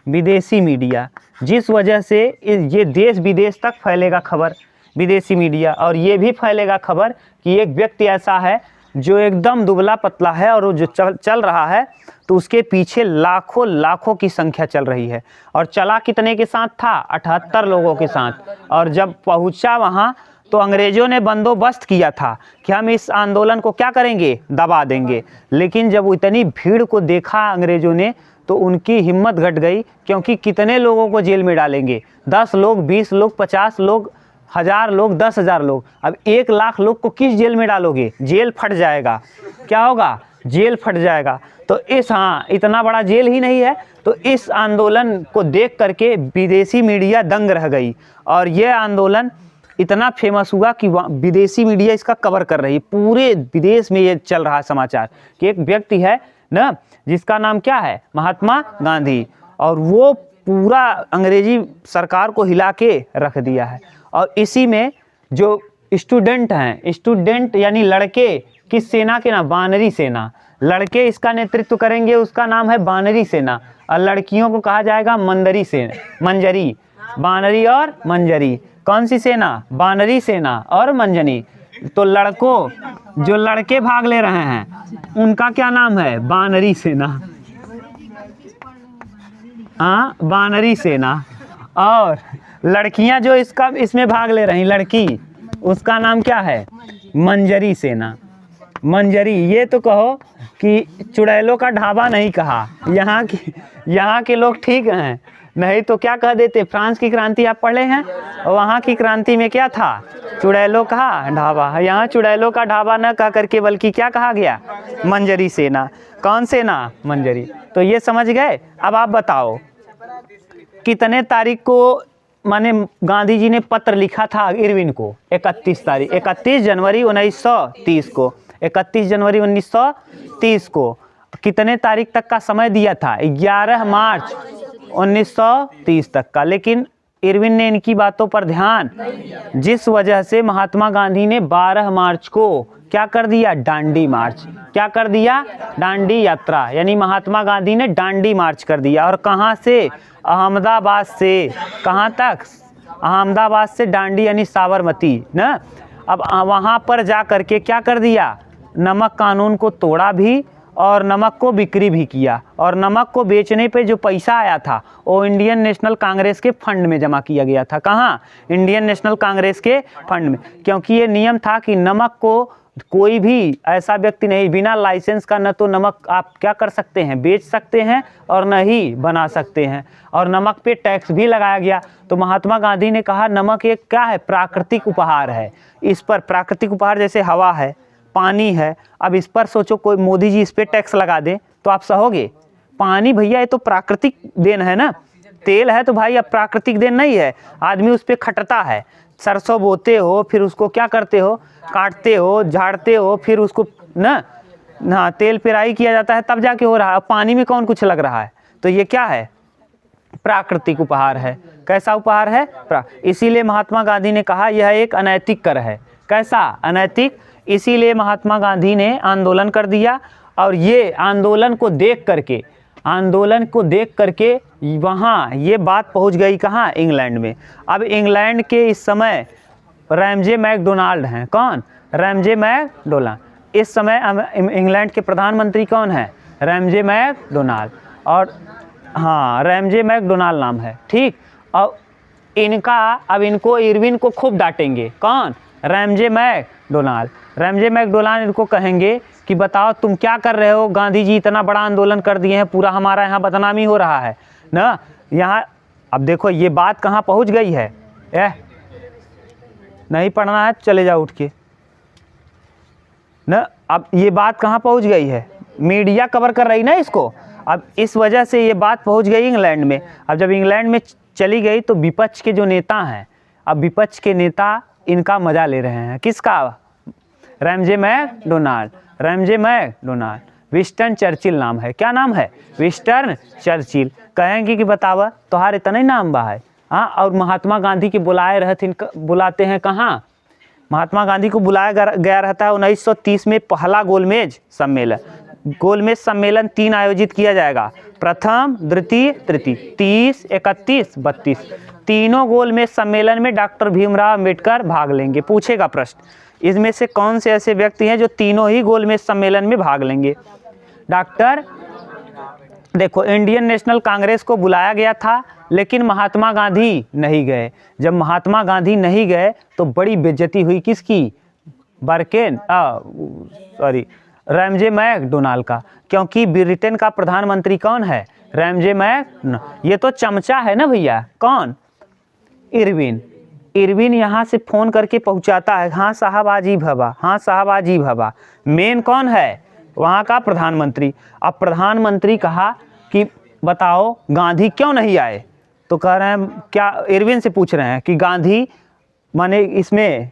विदेशी मीडिया, जिस वजह से ये देश विदेश तक फैलेगा खबर। विदेशी मीडिया। और ये भी फैलेगा खबर कि एक व्यक्ति ऐसा है जो एकदम दुबला पतला है और वो जो चल रहा है तो उसके पीछे लाखों लाखों की संख्या चल रही है। और चला कितने के साथ था? 78 लोगों के साथ। और जब पहुंचा वहां तो अंग्रेजों ने बंदोबस्त किया था कि हम इस आंदोलन को क्या करेंगे, दबा देंगे। लेकिन जब इतनी भीड़ को देखा अंग्रेजों ने तो उनकी हिम्मत घट गई, क्योंकि कितने लोगों को जेल में डालेंगे? 10 लोग, 20 लोग, 50 लोग, 1000 लोग, 10,000 लोग। अब 1 लाख लोग को किस जेल में डालोगे? जेल फट जाएगा। क्या होगा? जेल फट जाएगा। तो इतना बड़ा जेल ही नहीं है। तो इस आंदोलन को देख करके विदेशी मीडिया दंग रह गई और ये आंदोलन इतना फेमस हुआ कि विदेशी मीडिया इसका कवर कर रही। पूरे विदेश में ये चल रहा समाचार कि एक व्यक्ति है ना, जिसका नाम क्या है? महात्मा गांधी। और वो पूरा अंग्रेजी सरकार को हिला के रख दिया है। और इसी में जो स्टूडेंट हैं, स्टूडेंट यानी लड़के किस सेना के नाम? बानरी सेना। लड़के इसका नेतृत्व करेंगे, उसका नाम है बानरी सेना। और लड़कियों को कहा जाएगा मंजरी सेना, मंजरी। बानरी और मंजरी। कौन सी सेना? बानरी सेना और मंजरी। तो लड़कों, जो लड़के भाग ले रहे हैं उनका क्या नाम है? बानरी सेना। हाँ, बानरी सेना। और लड़कियां जो इसमें भाग ले रही, लड़की, उसका नाम क्या है? मंजरी सेना। मंजरी। ये तो कहो कि चुड़ैलों का ढाबा नहीं कहा। यहाँ के लोग ठीक हैं, नहीं तो क्या कह देते? फ्रांस की क्रांति आप पढ़े हैं, वहाँ की क्रांति में क्या था? चुड़ैलों का ढाबा। यहाँ चुड़ैलों का ढाबा न कह करके बल्कि क्या कहा गया? मंजरी सेना। कौन सेना? मंजरी। तो ये समझ गए। अब आप बताओ कितने तारीख को माने गांधी जी ने पत्र लिखा था इरविन को? 31 जनवरी 1930 को। 31 जनवरी 1930 को। कितने तारीख तक का समय दिया था? 11 मार्च 1930 तक का। लेकिन इरविन ने इनकी बातों पर ध्यान, जिस वजह से महात्मा गांधी ने 12 मार्च को क्या कर दिया? डांडी मार्च। क्या कर दिया? डांडी यात्रा। यानी महात्मा गांधी ने डांडी मार्च कर दिया। और कहाँ से? अहमदाबाद से। कहाँ तक? अहमदाबाद से डांडी यानी साबरमती ना। अब वहाँ पर जा कर के क्या कर दिया? नमक कानून को तोड़ा भी और नमक को बिक्री भी किया। और नमक को बेचने पे जो पैसा आया था वो इंडियन नेशनल कांग्रेस के फंड में जमा किया गया था। कहाँ? इंडियन नेशनल कांग्रेस के फंड में। क्योंकि ये नियम था कि नमक को कोई भी ऐसा व्यक्ति नहीं, बिना लाइसेंस का न तो नमक आप क्या कर सकते हैं? बेच सकते हैं और न ही बना सकते हैं। और नमक पे टैक्स भी लगाया गया। तो महात्मा गांधी ने कहा नमक एक क्या है? प्राकृतिक उपहार है। इस पर प्राकृतिक उपहार जैसे हवा है, पानी है। अब इस पर सोचो कोई मोदी जी इस पर टैक्स लगा दे तो आप सहोगे? पानी भैया ये तो प्राकृतिक देन है ना। तेल है तो भाई अब प्राकृतिक देन नहीं है। आदमी उस पर खटता है। सरसों बोते हो, फिर उसको क्या करते हो? काटते हो, झाड़ते हो, फिर उसको ना तेल पेराई किया जाता है, तब जाके हो रहा है। पानी में कौन कुछ लग रहा है? तो ये क्या है? प्राकृतिक उपहार है। कैसा उपहार है? इसीलिए महात्मा गांधी ने कहा यह एक अनैतिक कर है। कैसा? अनैतिक। इसीलिए महात्मा गांधी ने आंदोलन कर दिया। और ये आंदोलन को देख करके वहाँ ये बात पहुँच गई कहाँ? इंग्लैंड में। अब इंग्लैंड के इस समय रैमजे मैकडोनाल्ड हैं। कौन? Ramsay MacDonald. इस समय इंग्लैंड के प्रधानमंत्री कौन है? Ramsay MacDonald. और हाँ, रैमजे मैकडोनाल्ड नाम है, ठीक। और इनको इरविन को खूब डांटेंगे। कौन? Ramsay MacDonald. रैमजे मैकडोनाल्ड इनको कहेंगे कि बताओ तुम क्या कर रहे हो? गांधी जी इतना बड़ा आंदोलन कर दिए हैं, पूरा हमारा यहाँ बदनामी हो रहा है ना। यहाँ अब देखो ये बात कहाँ पहुँच गई है। नहीं पढ़ना है चले जाओ उठ के ना। अब ये बात कहाँ पहुँच गई है? मीडिया कवर कर रही ना इसको। अब इस वजह से ये बात पहुँच गई इंग्लैंड में। अब जब इंग्लैंड में चली गई तो विपक्ष के जो नेता हैं, अब विपक्ष के नेता इनका मजा ले रहे हैं। किसका? Ramsay MacDonald. Ramsay MacDonald. Winston Churchill नाम है। क्या नाम है? Winston Churchill. कहेंगे कि बतावा तोहार इतना ही नाम बा है। हाँ, और महात्मा गांधी के बुलाते हैं कहाँ? महात्मा गांधी को बुलाया गया रहता है 1930 में पहला गोलमेज सम्मेलन। गोलमेज सम्मेलन 3 आयोजित किया जाएगा, प्रथम, द्वितीय, तृतीय, 30, 31, 32। तीनों गोलमेज सम्मेलन में डॉक्टर भीमराव अंबेडकर भाग लेंगे। पूछेगा प्रश्न, इसमें से कौन से ऐसे व्यक्ति हैं जो तीनों ही गोलमेज सम्मेलन में भाग लेंगे? डॉक्टर, देखो इंडियन नेशनल कांग्रेस को बुलाया गया था लेकिन महात्मा गांधी नहीं गए। जब महात्मा गांधी नहीं गए तो बड़ी बेइज्जती हुई किसकी? रैमजे मैकडोनाल्ड का, क्योंकि ब्रिटेन का प्रधानमंत्री कौन है? रैमजे मैक, ये तो चमचा है ना भैया। कौन? इरविन। इरविन यहाँ से फोन करके पहुँचाता है, हाँ साहब आज ही भवा, हाँ साहब आज ही भवा। मेन कौन है? वहाँ का प्रधानमंत्री। अब प्रधानमंत्री कहा कि बताओ गांधी क्यों नहीं आए? तो कह रहे हैं क्या, इरविन से पूछ रहे हैं कि गांधी माने इसमें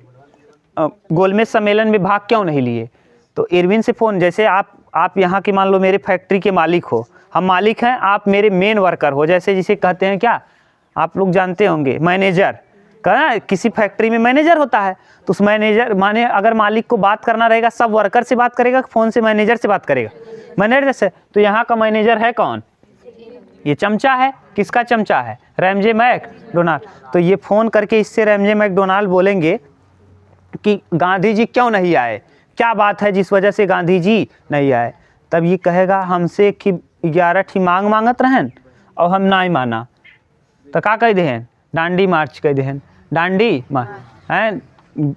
गोलमेज सम्मेलन में भाग क्यों नहीं लिए? तो इरविन से फ़ोन, जैसे आप यहाँ के मान लो मेरे फैक्ट्री के मालिक हो, हम मालिक हैं, आप मेरे मेन वर्कर हो, जैसे जिसे कहते हैं क्या, आप लोग जानते होंगे, मैनेजर। कहा किसी फैक्ट्री में मैनेजर होता है, तो उस मैनेजर माने अगर मालिक को बात करना रहेगा सब वर्कर से बात करेगा, फ़ोन से मैनेजर से बात करेगा, मैनेजर से। तो यहाँ का मैनेजर है कौन? ये चमचा है। किसका चमचा है? Ramsay MacDonald. तो ये फ़ोन करके इससे रैमजे मैकडोनाल्ड बोलेंगे कि गांधी जी क्यों नहीं आए, क्या बात है जिस वजह से गांधी जी नहीं आए? तब ये कहेगा हमसे कि 11 ठी मांग मांगत रहन और हम ना ही माना, तो का कह देहन? डांडी मार्च कह देहन। डांडी हैं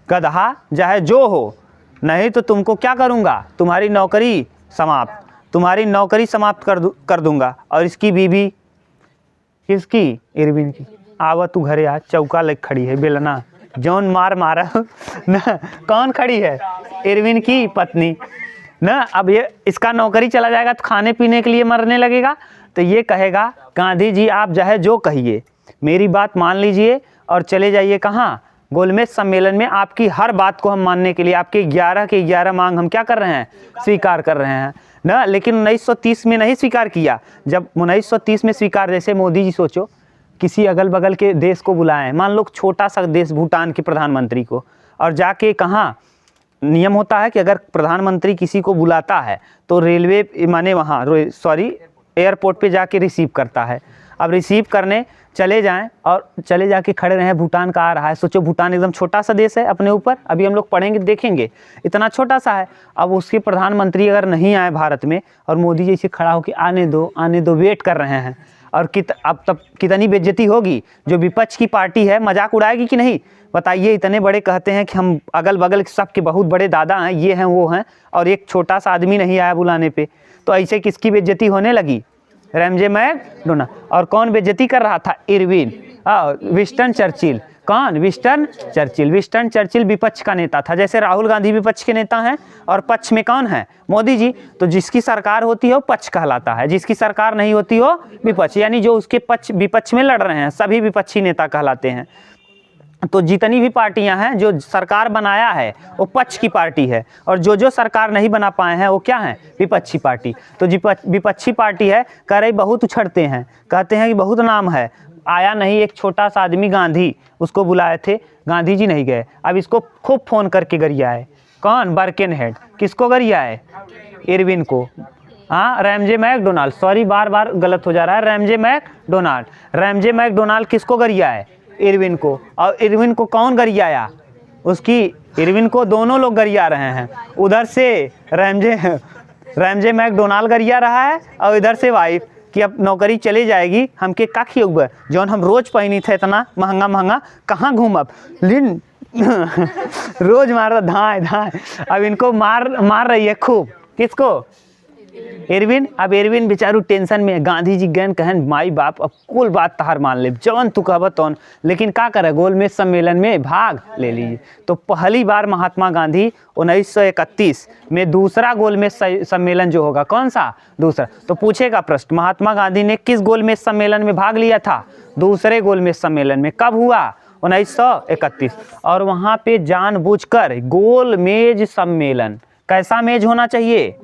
गधा चाहे जो हो, नहीं तो तुमको क्या करूँगा, तुम्हारी नौकरी समाप्त कर दूंगा। और इसकी बीवी किसकी? इरविन की। आवा तू घरे आ, चौका लग खड़ी है बेलना, जौन मारा ना, कौन खड़ी है? इरविन की पत्नी ना। अब ये इसका नौकरी चला जाएगा तो खाने पीने के लिए मरने लगेगा। तो ये कहेगा गांधी जी आप चाहे जो कहिए, मेरी बात मान लीजिए और चले जाइए कहाँ? गोलमेज सम्मेलन में आपकी हर बात को हम मानने के लिए आपके 11 के 11 मांग हम क्या कर रहे हैं? स्वीकार कर रहे हैं ना। लेकिन 1930 में नहीं स्वीकार किया। जब 1930 में स्वीकार, जैसे मोदी जी सोचो किसी अगल बगल के देश को बुलाएं, मान लो छोटा सा देश भूटान के प्रधानमंत्री को, और जाके कहाँ नियम होता है कि अगर प्रधानमंत्री किसी को बुलाता है तो रेलवे माने वहाँ एयरपोर्ट पे जाके रिसीव करता है। अब रिसीव करने चले जाएं और चले जाके खड़े रहें, भूटान का आ रहा है। सोचो भूटान एकदम छोटा सा देश है अपने ऊपर, अभी हम लोग पढ़ेंगे देखेंगे इतना छोटा सा है। अब उसके प्रधानमंत्री अगर नहीं आए भारत में और मोदी जी से खड़ा होकर आने दो वेट कर रहे हैं, और अब तब कितनी बेइज्जती होगी। जो विपक्ष की पार्टी है मजाक उड़ाएगी कि नहीं? बताइए। इतने बड़े कहते हैं कि हम अगल बगल सब के बहुत बड़े दादा हैं, ये हैं वो हैं, और एक छोटा सा आदमी नहीं आया बुलाने पे, तो ऐसे किसकी बेइज्जती होने लगी? Ramsay MacDonald. और कौन बेइज्जती कर रहा था? इरविन। Winston Churchill. कौन? Winston Churchill. विंस्टन चर्चिल विपक्ष का नेता था। जैसे राहुल गांधी विपक्ष के नेता हैं और पक्ष में कौन है? मोदी जी। तो जिसकी सरकार होती है वो पक्ष कहलाता है, जिसकी सरकार नहीं होती हो विपक्ष, यानी जो उसके विपक्ष में लड़ रहे हैं सभी विपक्षी नेता कहलाते हैं। तो जितनी भी पार्टियां हैं, जो सरकार बनाया है वो पक्ष की पार्टी है, और जो सरकार नहीं बना पाए हैं वो क्या है? विपक्षी पार्टी। तो विपक्षी पार्टी है, कह रही बहुत उछड़ते हैं, कहते हैं कि बहुत नाम है, आया नहीं एक छोटा सा आदमी गांधी, उसको बुलाए थे, गांधी जी नहीं गए। अब इसको खूब फोन करके गरियाए। कौन? बर्केनहेड। किसको गरियाए? इरविन को। हाँ, रैमजे मैकडोनाल्ड, सॉरी बार बार गलत हो जा रहा है, रैमजे मैकडोनाल्ड। रैमजे मैकडोनाल्ड किसको गरियाए? इरविन को। और इरविन को कौन गरियाया? उसकी इरविन को दोनों लोग गरिया रहे हैं। उधर से रैमजे मैकडोनाल्ड गरिया रहा है और इधर से वाइफ कि अब नौकरी चली जाएगी, हमके का खियब जौन हम रोज पहनी थे इतना महंगा महंगा, कहाँ घूमब लिन रोज मार धाए धाए। अब इनको मार रही है खूब। किसको? इरविन। अब इरविन बेचारू टेंशन में। गांधी जी गैन कहन माई बाप अब कुल बात तहार मान ले, जवन तू कहब तौन, लेकिन का करे गोलमेज सम्मेलन में भाग ले लीजिए। तो पहली बार महात्मा गांधी 1931 में दूसरा गोलमेज सम्मेलन जो होगा, कौन सा? दूसरा। तो पूछेगा प्रश्न, महात्मा गांधी ने किस गोलमेज सम्मेलन में भाग लिया था? दूसरे गोलमेज सम्मेलन में। कब हुआ? 1931। और वहाँ पे जानबूझकर गोलमेज सम्मेलन, कैसा मेज होना चाहिए?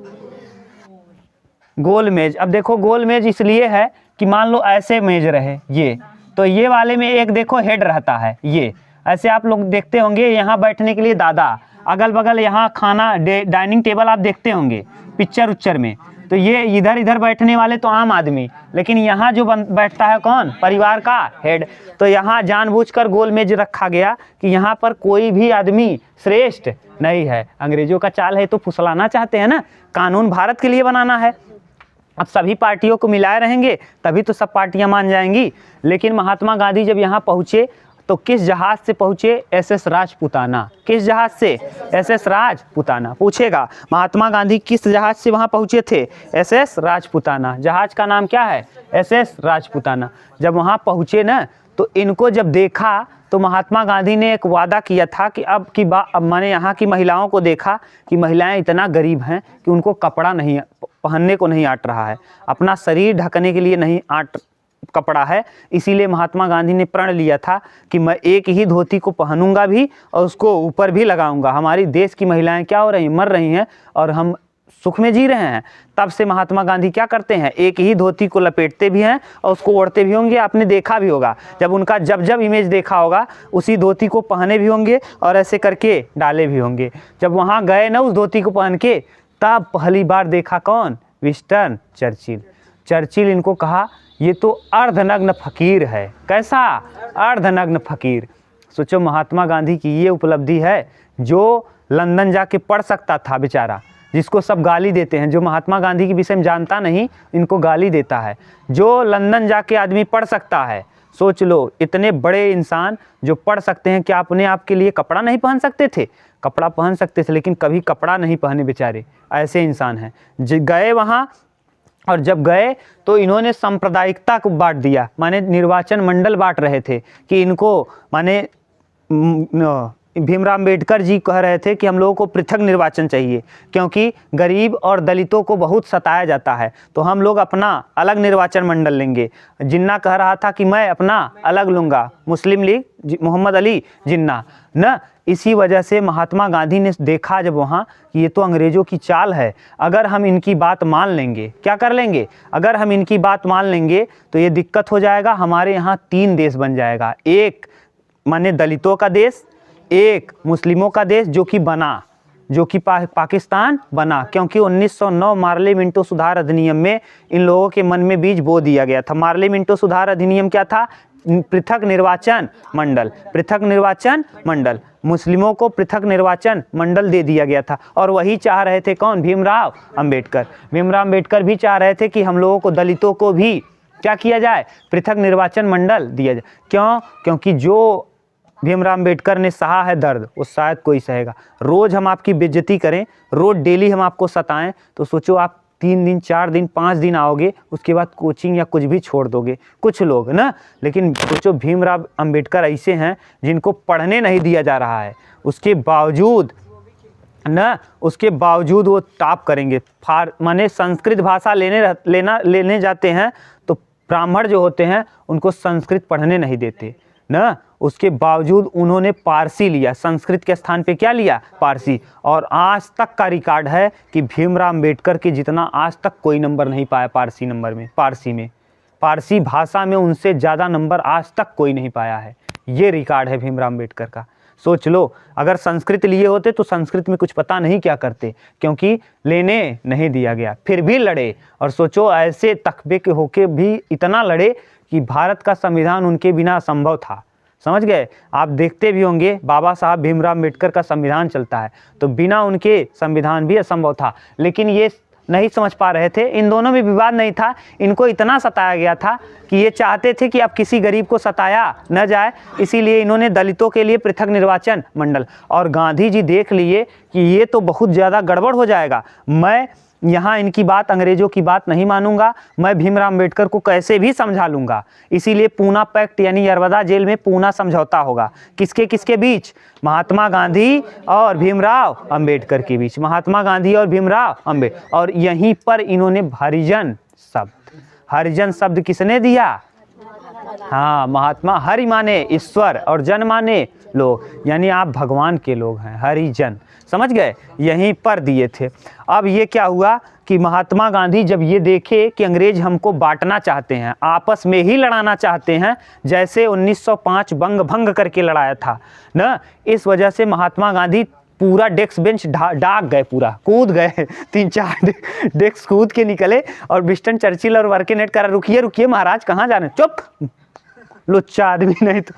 गोल मेज। अब देखो गोल मेज इसलिए है कि मान लो ऐसे मेज रहे ये, तो ये वाले में एक देखो हेड रहता है, ये ऐसे आप लोग देखते होंगे, यहाँ बैठने के लिए दादा, अगल बगल यहाँ खाना डाइनिंग टेबल आप देखते होंगे पिक्चर उच्चर में, तो ये इधर इधर बैठने वाले तो आम आदमी, लेकिन यहाँ जो बैठता है कौन, परिवार का हेड। तो यहाँ जानबूझकर गोल मेज रखा गया कि यहाँ पर कोई भी आदमी श्रेष्ठ नहीं है। अंग्रेजों का चाल है तो फुसलाना चाहते हैं ना, कानून भारत के लिए बनाना है। अब सभी पार्टियों को मिलाए रहेंगे तभी तो सब पार्टियां मान जाएंगी। लेकिन महात्मा गांधी जब यहाँ पहुँचे तो किस जहाज से पहुँचे, SS राजपुताना। किस जहाज से, SS राजपुताना। पूछेगा महात्मा गांधी किस जहाज से वहाँ पहुँचे थे, SS राजपुताना। जहाज का नाम क्या है, SS राजपुताना। जब वहाँ पहुँचे ना तो इनको जब देखा तो महात्मा गांधी ने एक वादा किया था कि अब मैंने यहाँ की महिलाओं को देखा कि महिलाएं इतना गरीब हैं कि उनको कपड़ा नहीं पहनने को नहीं आट रहा है, अपना शरीर ढकने के लिए नहीं आट कपड़ा है। इसीलिए महात्मा गांधी ने प्रण लिया था कि मैं एक ही धोती को पहनूंगा भी और उसको ऊपर भी लगाऊंगा। हमारी देश की महिलाएं क्या हो रही, मर रही हैं और हम सुख में जी रहे हैं। तब से महात्मा गांधी क्या करते हैं, एक ही धोती को लपेटते भी हैं और उसको ओढ़ते भी होंगे। आपने देखा भी होगा जब उनका जब इमेज देखा होगा उसी धोती को पहने भी होंगे और ऐसे करके डाले भी होंगे। जब वहाँ गए ना उस धोती को पहन के, तब पहली बार देखा कौन, विंस्टन चर्चिल। चर्चिल इनको कहा ये तो अर्धनग्न फकीर है। कैसा, अर्धनग्न फकीर। सोचो महात्मा गांधी की ये उपलब्धि है। जो लंदन जाके पढ़ सकता था बेचारा, जिसको सब गाली देते हैं, जो महात्मा गांधी के विषय में जानता नहीं इनको गाली देता है। जो लंदन जाके आदमी पढ़ सकता है, सोच लो इतने बड़े इंसान जो पढ़ सकते हैं, क्या अपने आप के लिए कपड़ा नहीं पहन सकते थे, कपड़ा पहन सकते थे लेकिन कभी कपड़ा नहीं पहने बेचारे, ऐसे इंसान हैं। गए वहाँ और जब गए तो इन्होंने सांप्रदायिकता को बांट दिया, माने निर्वाचन मंडल बांट रहे थे कि इनको, माने भीमराव अम्बेडकर जी कह रहे थे कि हम लोगों को पृथक निर्वाचन चाहिए क्योंकि गरीब और दलितों को बहुत सताया जाता है, तो हम लोग अपना अलग निर्वाचन मंडल लेंगे। जिन्ना कह रहा था कि मैं अपना अलग लूँगा, मुस्लिम लीग मोहम्मद अली जिन्ना न। इसी वजह से महात्मा गांधी ने देखा जब वहाँ कि ये तो अंग्रेज़ों की चाल है, अगर हम इनकी बात मान लेंगे, क्या कर लेंगे, अगर हम इनकी बात मान लेंगे तो ये दिक्कत हो जाएगा। हमारे यहाँ 3 देश बन जाएगा, एक माने दलितों का देश, एक मुस्लिमों का देश जो कि बना, जो कि पाकिस्तान बना, क्योंकि 1909 मार्ले मिंटो सुधार अधिनियम में इन लोगों के मन में बीज बो दिया गया था। मार्ले मिंटो सुधार अधिनियम क्या था, पृथक निर्वाचन मंडल, पृथक निर्वाचन मंडल, मुस्लिमों को पृथक निर्वाचन मंडल दे दिया गया था। और वही चाह रहे थे कौन, भीमराव अम्बेडकर। भीमराव अम्बेडकर भी चाह रहे थे कि हम लोगों को, दलितों को भी क्या किया जाए, पृथक निर्वाचन मंडल दिया जाए। क्यों, क्योंकि जो भीमराव अम्बेडकर ने सहा है दर्द वो शायद कोई सहेगा। रोज़ हम आपकी बेइज्जती करें, रोज़ डेली हम आपको सताएं, तो सोचो आप 3 दिन 4 दिन 5 दिन आओगे, उसके बाद कोचिंग या कुछ भी छोड़ दोगे, कुछ लोग ना। लेकिन सोचो भीमराव अम्बेडकर ऐसे हैं जिनको पढ़ने नहीं दिया जा रहा है, उसके बावजूद ना, उसके बावजूद वो टॉप करेंगे। माने संस्कृत भाषा लेने जाते हैं तो ब्राह्मण जो होते हैं उनको संस्कृत पढ़ने नहीं देते ना, उसके बावजूद उन्होंने पारसी लिया, संस्कृत के स्थान पे क्या लिया, पारसी। और आज तक का रिकॉर्ड है कि भीमराव अम्बेडकर के जितना आज तक कोई नंबर नहीं पाया पारसी नंबर में, पारसी भाषा में उनसे ज़्यादा नंबर आज तक कोई नहीं पाया है। ये रिकॉर्ड है भीमराव अम्बेडकर का। सोच लो अगर संस्कृत लिए होते तो संस्कृत में कुछ पता नहीं क्या करते, क्योंकि लेने नहीं दिया गया, फिर भी लड़े। और सोचो ऐसे तकबे के होके भी इतना लड़े कि भारत का संविधान उनके बिना असंभव था। समझ गए, आप देखते भी होंगे बाबा साहब भीमराव अम्बेडकर का संविधान चलता है तो बिना उनके संविधान भी असंभव था। लेकिन ये नहीं समझ पा रहे थे, इन दोनों में विवाद नहीं था, इनको इतना सताया गया था कि ये चाहते थे कि अब किसी गरीब को सताया न जाए, इसीलिए इन्होंने दलितों के लिए पृथक निर्वाचन मंडल। और गांधी जी देख लिए कि ये तो बहुत ज़्यादा गड़बड़ हो जाएगा, मैं यहाँ इनकी बात, अंग्रेज़ों की बात नहीं मानूंगा, मैं भीमराव अम्बेडकर को कैसे भी समझा लूँगा। इसीलिए पूना पैक्ट यानी यरवदा जेल में पूना समझौता होगा, किसके किसके बीच, महात्मा गांधी और भीमराव अम्बेडकर के बीच, महात्मा गांधी और भीमराव अम्बेडकर। और यहीं पर इन्होंने हरिजन शब्द किसने दिया, हाँ, महात्मा। हरि माने ईश्वर और जन माने लोग, यानी आप भगवान के लोग हैं, हरिजन, समझ गए, यहीं पर दिए थे। अब ये क्या हुआ कि महात्मा गांधी जब ये देखे कि अंग्रेज हमको बांटना चाहते हैं, आपस में ही लड़ाना चाहते हैं, जैसे 1905 भंग करके लड़ाया था ना, इस वजह से महात्मा गांधी पूरा डेस्क बेंच डाक गए, पूरा कूद गए 3-4 डेस्क कूद के निकले और विंस्टन चर्चिल और वर्केनेट करा, रुकिए रुकिए महाराज कहाँ जाने, चुप लुच्चा आदमी नहीं तो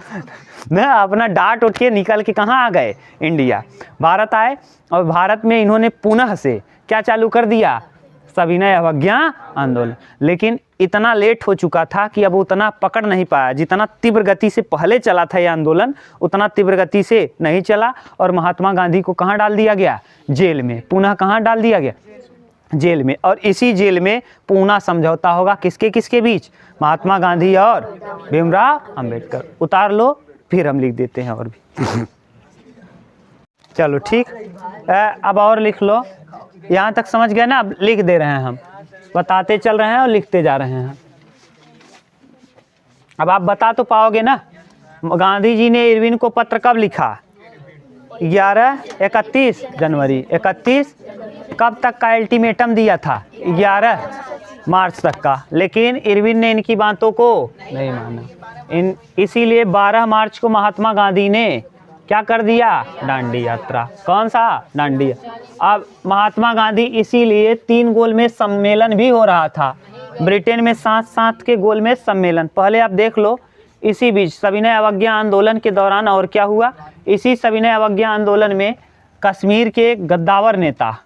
ना, अपना डांट उठ के निकल के कहाँ आ गए, इंडिया। भारत आए और भारत में इन्होंने पुनः से क्या चालू कर दिया, सविनय अवज्ञा आंदोलन। लेकिन इतना लेट हो चुका था कि अब उतना पकड़ नहीं पाया, जितना तीव्र गति से पहले चला था ये आंदोलन उतना तीव्र गति से नहीं चला, और महात्मा गांधी को कहाँ डाल दिया गया, जेल में। पुनः कहाँ डाल दिया गया, जेल में। और इसी जेल में पूना समझौता होगा किसके किसके बीच, महात्मा गांधी और भीमराव अंबेडकर। उतार लो, फिर हम लिख देते हैं और भी चलो ठीक। अब और लिख लो, यहाँ तक समझ गए ना, अब लिख दे रहे हैं हम, बताते चल रहे हैं और लिखते जा रहे हैं। अब आप बता तो पाओगे ना, गांधी जी ने इरविन को पत्र कब लिखा, 31 जनवरी 31। कब तक का अल्टीमेटम दिया था, 11 मार्च तक का। लेकिन इरविन ने इनकी बातों को नहीं माना, इसीलिए 12 मार्च को महात्मा गांधी ने क्या कर दिया, दांडी यात्रा। कौन सा, दांडी। अब महात्मा गांधी, इसीलिए 3 गोलमेज सम्मेलन भी हो रहा था ब्रिटेन में, 7 के गोलमेज सम्मेलन। पहले आप देख लो, इसी बीच सविनय अवज्ञा आंदोलन के दौरान और क्या हुआ, इसी सविनय अवज्ञा आंदोलन में कश्मीर के गद्दावर नेता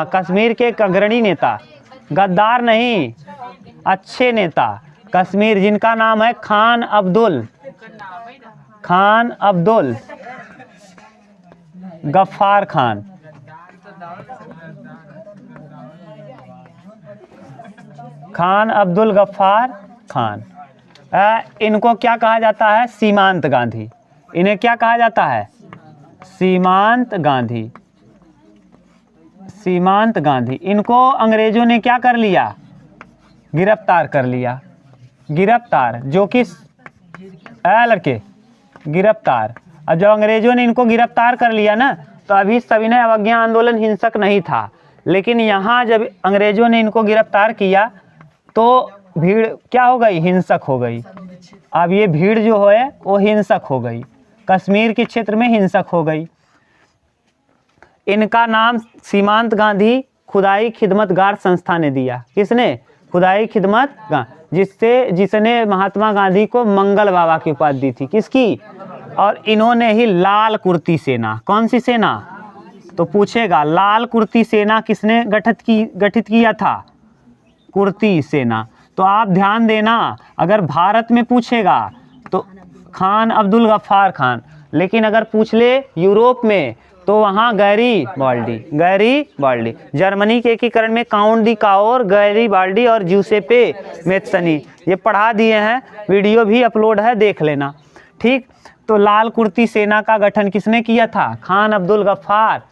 कश्मीर के अग्रणी नेता, गद्दार नहीं अच्छे नेता कश्मीर, जिनका नाम है खान अब्दुल गफ्फार खान। खान अब्दुल गफ्फार खान, इनको क्या कहा जाता है, सीमांत गांधी। इन्हें क्या कहा जाता है, सीमांत गांधी। सीमांत गांधी, इनको अंग्रेजों ने क्या कर लिया, गिरफ्तार कर लिया। गिरफ्तार, जो कि लड़के गिरफ्तार। और जब अंग्रेजों ने इनको गिरफ्तार कर लिया ना, तो अभी सविनय अवज्ञा आंदोलन हिंसक नहीं था। लेकिन यहाँ जब अंग्रेजों ने इनको गिरफ्तार किया तो भीड़ क्या हो गई, हिंसक हो गई। अब ये भीड़ जो है वो हिंसक हो गई, कश्मीर के क्षेत्र में हिंसक हो गई। इनका नाम सीमांत गांधी खुदाई खिदमतगार संस्था ने दिया। किसने, खुदाई खिदमत, जिसने महात्मा गांधी को मंगल बाबा की उपाधि दी थी। किसकी, और इन्होंने ही लाल कुर्ती सेना, कौन सी सेना, तो पूछेगा लाल कुर्ती सेना किसने गठित किया था, कुर्ती सेना। तो आप ध्यान देना, अगर भारत में पूछेगा तो खान अब्दुल गफ्फार खान, लेकिन अगर पूछ ले यूरोप में तो वहाँ गैरीबाल्डी। जर्मनी के एकीकरण में काउंट दी काओर, गैरीबाल्डी और जूसेपे मेत्सनी, ये पढ़ा दिए हैं, वीडियो भी अपलोड है, देख लेना ठीक। तो लाल कुर्ती सेना का गठन किसने किया था, खान अब्दुल गफ्फार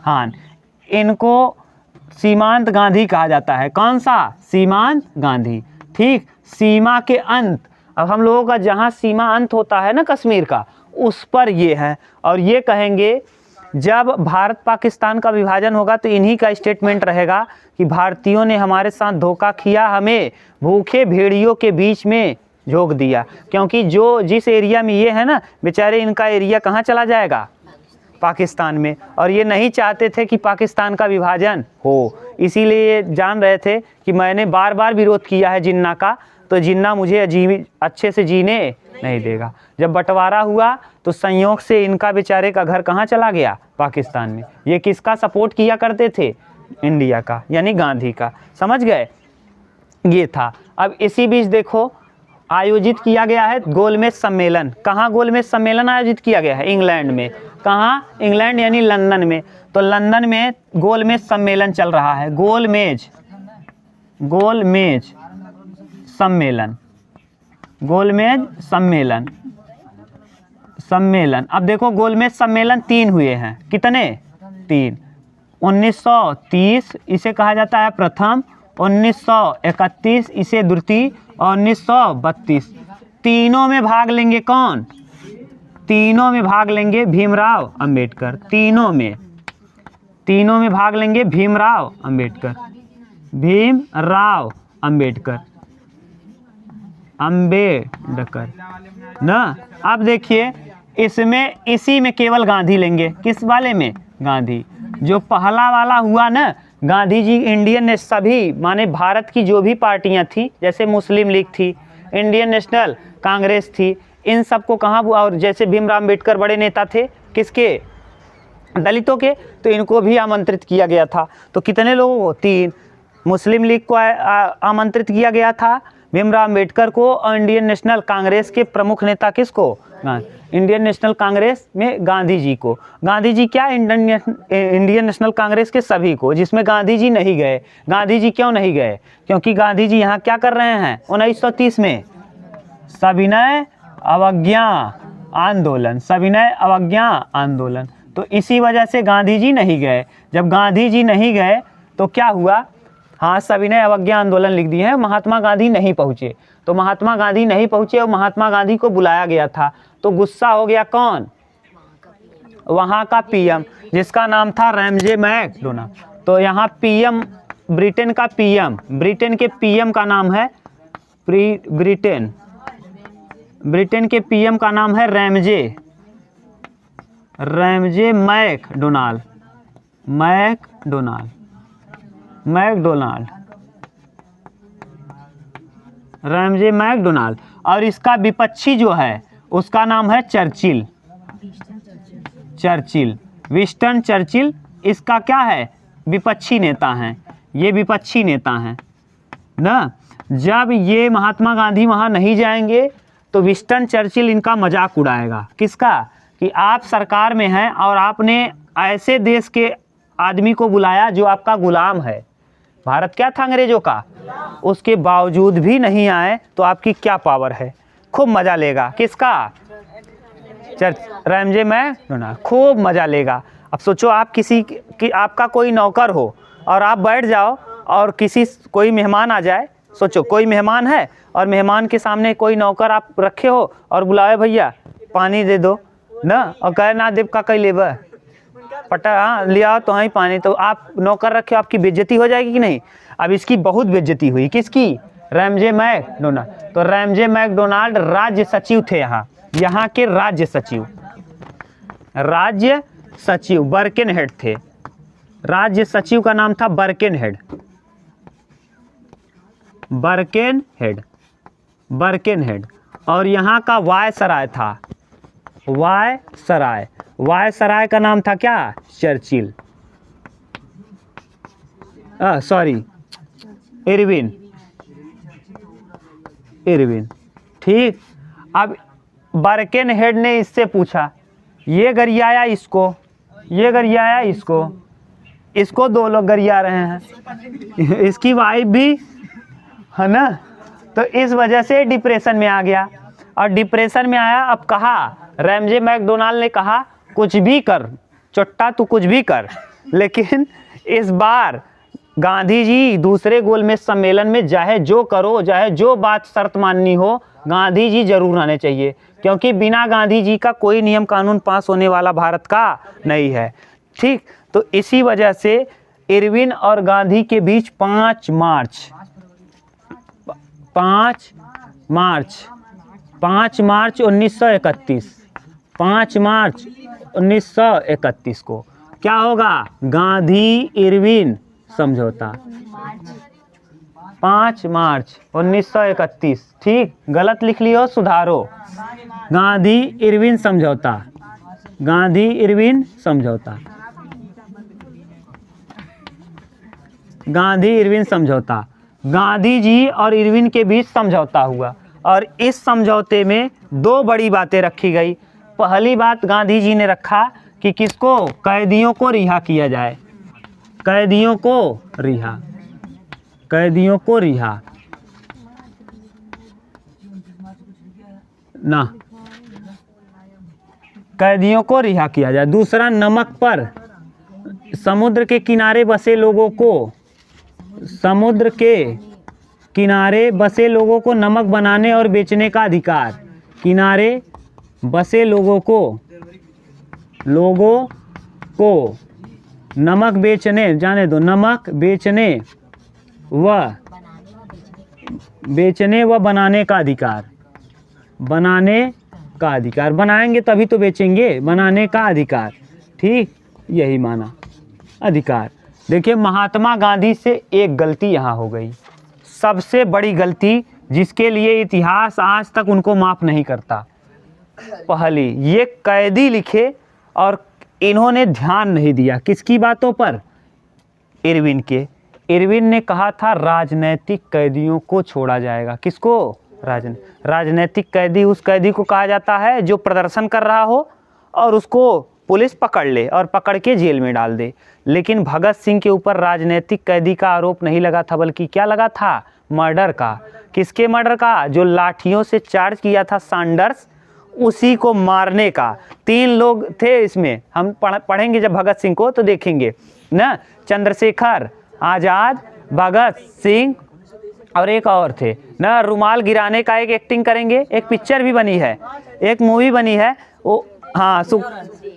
खान। इनको सीमांत गांधी कहा जाता है। कौन सा, सीमांत गांधी, ठीक। सीमा के अंत, अब हम लोगों का जहाँ सीमा अंत होता है ना कश्मीर का, उस पर ये है। और ये कहेंगे जब भारत पाकिस्तान का विभाजन होगा तो इन्हीं का स्टेटमेंट रहेगा कि भारतीयों ने हमारे साथ धोखा किया, हमें भूखे भेड़ियों के बीच में झोंक दिया। क्योंकि जिस एरिया में ये है ना बेचारे, इनका एरिया कहाँ चला जाएगा, पाकिस्तान में। और ये नहीं चाहते थे कि पाकिस्तान का विभाजन हो, इसीलिए जान रहे थे कि मैंने बार बार विरोध किया है जिन्ना का, तो जिन्ना मुझे अच्छे से जीने नहीं देगा। जब बंटवारा हुआ तो संयोग से इनका बेचारे का घर कहाँ चला गया, पाकिस्तान में। ये किसका सपोर्ट किया करते थे, इंडिया का, यानी गांधी का। समझ गए, ये था। अब इसी बीच देखो आयोजित किया गया है गोलमेज सम्मेलन। कहाँ गोलमेज सम्मेलन आयोजित किया गया है, इंग्लैंड में। कहाँ, इंग्लैंड यानी लंदन में। तो लंदन में गोलमेज सम्मेलन चल रहा है, गोलमेज सम्मेलन। अब देखो गोलमेज सम्मेलन 3 हुए हैं, कितने, 3। 1930 इसे कहा जाता है प्रथम, 1931 इसे द्वितीय, और 1932। तीनों में भाग लेंगे कौन, तीनों में भाग लेंगे भीमराव अंबेडकर। तीनों में भाग लेंगे भीमराव अंबेडकर ना। अब देखिए इसमें इसी में केवल गांधी लेंगे। किस वाले में? गांधी। जो पहला वाला हुआ ना, गांधी जी इंडियन ने सभी माने भारत की जो भी पार्टियां थी, जैसे मुस्लिम लीग थी, इंडियन नेशनल कांग्रेस थी, इन सबको कहाँ, और जैसे भीमराव अम्बेडकर बड़े नेता थे किसके? दलितों के, तो इनको भी आमंत्रित किया गया था। तो कितने लोगों को? 3। मुस्लिम लीग को आमंत्रित किया गया था, भीमराव अम्बेडकर को, और इंडियन नेशनल कांग्रेस के प्रमुख नेता किसको? इंडियन नेशनल कांग्रेस में गांधी जी को। गांधी जी क्या? इंडियन नेशनल कांग्रेस के सभी को, जिसमें गांधी जी नहीं गए। गांधी जी क्यों नहीं गए? क्योंकि गांधी जी यहाँ क्या कर रहे हैं? 1930 में सविनय अवज्ञा आंदोलन, सविनय अवज्ञा आंदोलन। तो इसी वजह से गांधी जी नहीं गए। जब गांधी जी नहीं गए तो क्या हुआ? हाँ, सविनय अवज्ञा आंदोलन लिख दिए हैं। महात्मा गांधी नहीं पहुँचे, तो महात्मा गांधी नहीं पहुँचे और महात्मा गांधी को बुलाया गया था, तो गुस्सा हो गया कौन? वहाँ का पीएम, जिसका नाम था रैमजे मैकडोनाल्ड। तो यहाँ पीएम, ब्रिटेन का पीएम, ब्रिटेन के पीएम का नाम है ब्रिटेन के पीएम का नाम है रैमजे मैकडोनाल्ड। Ramsay MacDonald. और इसका विपक्षी जो है उसका नाम है चर्चिल। विंस्टन चर्चिल इसका क्या है? विपक्षी नेता हैं। ये विपक्षी नेता हैं ना। जब ये महात्मा गांधी वहाँ नहीं जाएंगे तो विंस्टन चर्चिल इनका मजाक उड़ाएगा। किसका? कि आप सरकार में हैं और आपने ऐसे देश के आदमी को बुलाया जो आपका गुलाम है। भारत क्या था? अंग्रेजों का। उसके बावजूद भी नहीं आए तो आपकी क्या पावर है? खूब मज़ा लेगा। किसका? रैमजे मैकडोनाल्ड खूब मज़ा लेगा। अब सोचो, आप किसी की, आपका कोई नौकर हो और आप बैठ जाओ और कोई मेहमान आ जाए। सोचो, कोई मेहमान है और मेहमान के सामने कोई नौकर आप रखे हो और बुलाए, भैया पानी दे दो ना, और कहे ना देव का कई लेबर पटा, हाँ लिया तो ही पानी, तो आप नौकर रखे, आपकी बेइज्जती हो जाएगी कि नहीं? अब इसकी बहुत बेइज्जती हुई। किसकी? Ramsay MacDonald. तो रैमजे मैकडोनाल्ड राज्य सचिव थे यहाँ के राज्य सचिव बर्केनहेड थे। राज्य सचिव का नाम था बर्केनहेड। और यहाँ का वायसराय था, वायसराय का नाम था क्या? Churchill, Irwin. ठीक। अब बर्केनहेड ने इससे पूछा, ये गरियाया इसको 2 लोग गरिया रहे हैं, इसकी वाइफ भी है ना। तो इस वजह से डिप्रेशन में आ गया, और डिप्रेशन में आया। अब कहा, रैमजे मैकडोनाल्ड ने कहा, कुछ भी कर चोट्टा, तू कुछ भी कर। लेकिन इस बार गांधी जी दूसरे गोलमेज सम्मेलन में चाहे जो करो, चाहे जो बात शर्त माननी हो, गांधी जी जरूर आने चाहिए, क्योंकि बिना गांधी जी का कोई नियम कानून पास होने वाला भारत का नहीं है। ठीक। तो इसी वजह से इरविन और गांधी के बीच 5 मार्च 1931 को क्या होगा? गांधी इरविन समझौता। 5 मार्च 1931। ठीक, गलत लिख लियो, सुधारो। गांधी इरविन समझौता। गांधी जी और इरविन के बीच समझौता हुआ, और इस समझौते में 2 बड़ी बातें रखी गई। पहली बात गांधी जी ने रखा कि किसको? कैदियों को रिहा किया जाए। कैदियों को रिहा किया जाए। दूसरा, नमक पर समुद्र के किनारे बसे लोगों को नमक बनाने और बेचने का अधिकार। किनारे बसे लोगों को नमक बेचने, जाने दो, नमक बेचने व बनाने का अधिकार। का अधिकार, बनाएंगे तभी तो बेचेंगे, बनाने का अधिकार, ठीक, यही माना अधिकार। देखिए महात्मा गांधी से एक गलती यहाँ हो गई, सबसे बड़ी गलती जिसके लिए इतिहास आज तक उनको माफ़ नहीं करता। पहली, ये कैदी लिखे और इन्होंने ध्यान नहीं दिया किसकी बातों पर, इरविन के। इरविन ने कहा था राजनैतिक कैदियों को छोड़ा जाएगा, किसको, राजनैतिक कैदी उस कैदी को कहा जाता है जो प्रदर्शन कर रहा हो और उसको पुलिस पकड़ ले और पकड़ के जेल में डाल दे। लेकिन भगत सिंह के ऊपर राजनैतिक कैदी का आरोप नहीं लगा था, बल्कि क्या लगा था, मर्डर का। किसके मर्डर का, जो लाठियों से चार्ज किया था सैंडर्स, उसी को मारने का। 3 लोग थे इसमें, हम पढ़ेंगे जब भगत सिंह को तो देखेंगे ना, चंद्रशेखर आज़ाद, भगत सिंह और एक और थे ना, रुमाल गिराने का एक एक्टिंग करेंगे, एक पिक्चर भी बनी है, एक मूवी बनी है वो, हाँ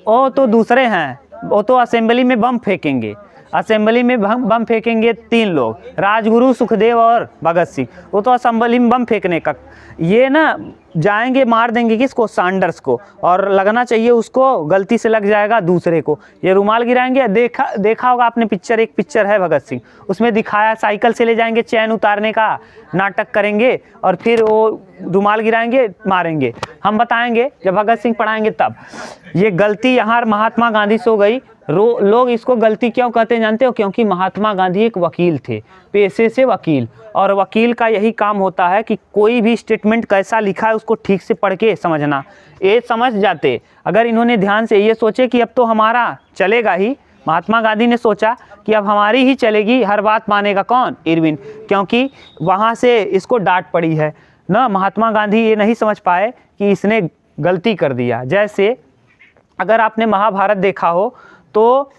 वो तो दूसरे हैं, वो तो असेंबली में बम फेंकेंगे, असेंबली में बम फेंकेंगे 3 लोग, राजगुरु, सुखदेव और भगत सिंह, वो तो असेंबली में बम फेंकने का। ये ना जाएंगे मार देंगे किसको, सैंडर्स को, और लगना चाहिए उसको, गलती से लग जाएगा दूसरे को। ये रुमाल गिराएंगे, देखा होगा आपने पिक्चर, एक पिक्चर है भगत सिंह, उसमें दिखाया साइकिल से ले जाएंगे, चैन उतारने का नाटक करेंगे और फिर वो रुमाल गिराएंगे, मारेंगे। हम बताएंगे जब भगत सिंह पढ़ाएंगे तब। ये गलती यहाँ महात्मा गांधी से हो गई। लोग इसको गलती क्यों कहते हैं जानते हो, क्योंकि महात्मा गांधी एक वकील थे, पेशे से वकील, और वकील का यही काम होता है कि कोई भी स्टेटमेंट कैसा लिखा है उसको ठीक से पढ़ के समझना। ये समझ जाते अगर इन्होंने ध्यान से ये सोचे कि अब तो हमारा चलेगा ही, महात्मा गांधी ने सोचा कि अब हमारी ही चलेगी, हर बात मानेगा कौन, इरविन, क्योंकि वहाँ से इसको डांट पड़ी है ना। महात्मा गांधी ये नहीं समझ पाए कि इसने गलती कर दिया। जैसे अगर आपने महाभारत देखा हो तो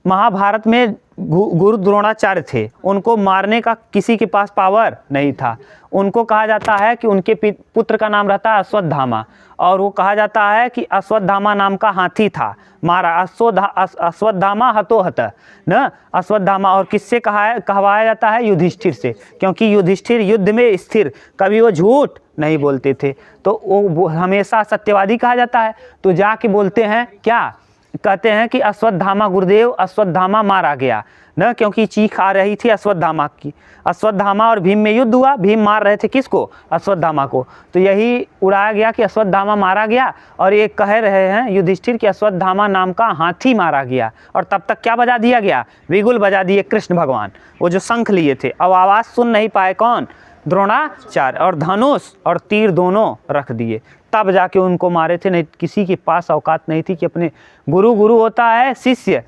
महाभारत में गुरु द्रोणाचार्य थे, उनको मारने का किसी के पास पावर नहीं था। उनको कहा जाता है कि उनके पुत्र का नाम रहता है अश्वत्थामा, और वो कहा जाता है कि अश्वत्थामा नाम का हाथी था, मारा अश्वत्थामा हतोहत न, अश्वत्थामा। और किससे कहवाया जाता है, युधिष्ठिर से, क्योंकि युधिष्ठिर युद्ध में स्थिर, कभी वो झूठ नहीं बोलते थे, तो वो हमेशा सत्यवादी कहा जाता है। तो जाके बोलते हैं क्या, कहते हैं कि अश्वत्थामा गुरुदेव, अश्वत्थामा मारा गया न, क्योंकि चीख आ रही थी अश्वत्थामा की। अश्वत्थामा और भीम में युद्ध हुआ, भीम मार रहे थे किसको, अश्वत्थामा को, तो यही उड़ाया गया कि अश्वत्थामा मारा गया। और ये कह रहे हैं युधिष्ठिर कि अश्वत्थामा नाम का हाथी मारा गया। और तब तक क्या बजा दिया गया, बिगुल बजा दिए कृष्ण भगवान, वो जो शंख लिए थे। अब आवाज़ सुन नहीं पाए कौन, द्रोणाचार्य, और धनुष और तीर दोनों रख दिए, तब जाके उनको मारे थे। नहीं किसी के पास औकात नहीं थी कि अपने गुरु होता है शिष्य,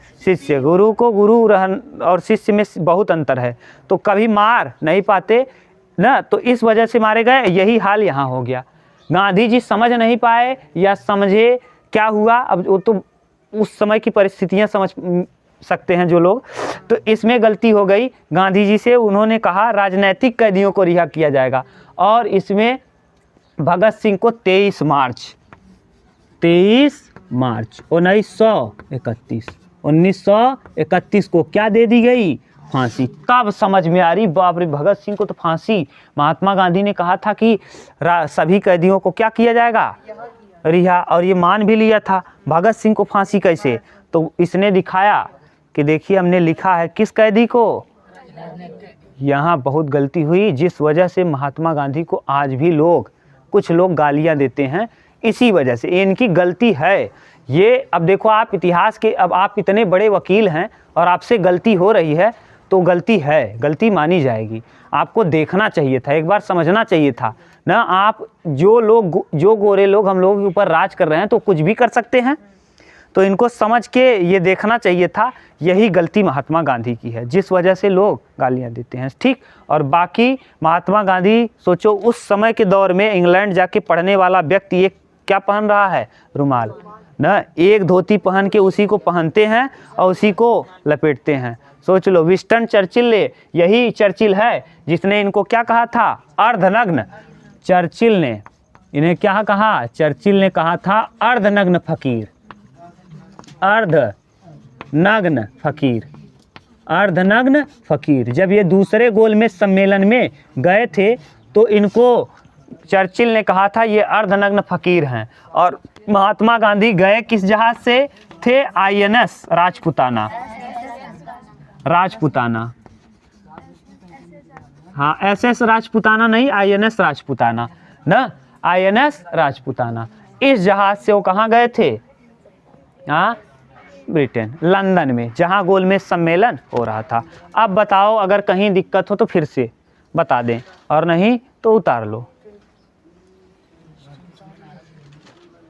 गुरु को गुरु रहन और शिष्य में बहुत अंतर है, तो कभी मार नहीं पाते ना, तो इस वजह से मारे गए। यही हाल यहाँ हो गया। गांधी जी समझ नहीं पाए, या समझे क्या हुआ, अब वो तो उस समय की परिस्थितियाँ समझ सकते हैं जो लोग, तो इसमें गलती हो गई गांधी जी से। उन्होंने कहा राजनैतिक कैदियों को रिहा किया जाएगा, और इसमें भगत सिंह को 23 मार्च 1931 को क्या दे दी गई, फांसी। तब समझ में आ रही, बाप रे, भगत सिंह को तो फांसी। महात्मा गांधी ने कहा था कि सभी कैदियों को क्या किया जाएगा, रिहा, और ये मान भी लिया था। भगत सिंह को फांसी कैसे, तो इसने दिखाया कि देखिए हमने लिखा है किस कैदी को। यहाँ बहुत गलती हुई, जिस वजह से महात्मा गांधी को आज भी कुछ लोग गालियाँ देते हैं, इसी वजह से इनकी गलती है ये। अब देखो आप इतिहास के, अब आप इतने बड़े वकील हैं और आपसे गलती हो रही है, तो गलती है, गलती मानी जाएगी। आपको देखना चाहिए था, एक बार समझना चाहिए था ना। आप जो गोरे लोग हम लोगों के ऊपर राज कर रहे हैं, तो कुछ भी कर सकते हैं, तो इनको समझ के ये देखना चाहिए था। यही गलती महात्मा गांधी की है, जिस वजह से लोग गालियां देते हैं, ठीक। और बाकी महात्मा गांधी, सोचो उस समय के दौर में इंग्लैंड जाके पढ़ने वाला व्यक्ति एक क्या पहन रहा है, रुमाल ना, एक धोती पहन के उसी को पहनते हैं और उसी को लपेटते हैं। सोच लो, विंस्टन चर्चिल, यही चर्चिल है जिसने इनको क्या कहा था, अर्धनग्न। चर्चिल ने इन्हें क्या कहा, चर्चिल ने कहा था अर्धनग्न फकीर, अर्धनग्न फकीर। जब ये दूसरे गोलमेज सम्मेलन में गए थे, तो इनको चर्चिल ने कहा था ये अर्धनग्न फकीर हैं। और महात्मा गांधी गए किस जहाज से थे? INS राजपुताना। राजपुताना, हाँ SS राजपुताना नहीं, INS राजपुताना ना, INS राजपुताना। इस जहाज से वो कहाँ गए थे? हाँ, ब्रिटेन, लंदन में, जहाँ गोलमेज सम्मेलन हो रहा था। अब बताओ, अगर कहीं दिक्कत हो तो फिर से बता दें और नहीं तो उतार लो।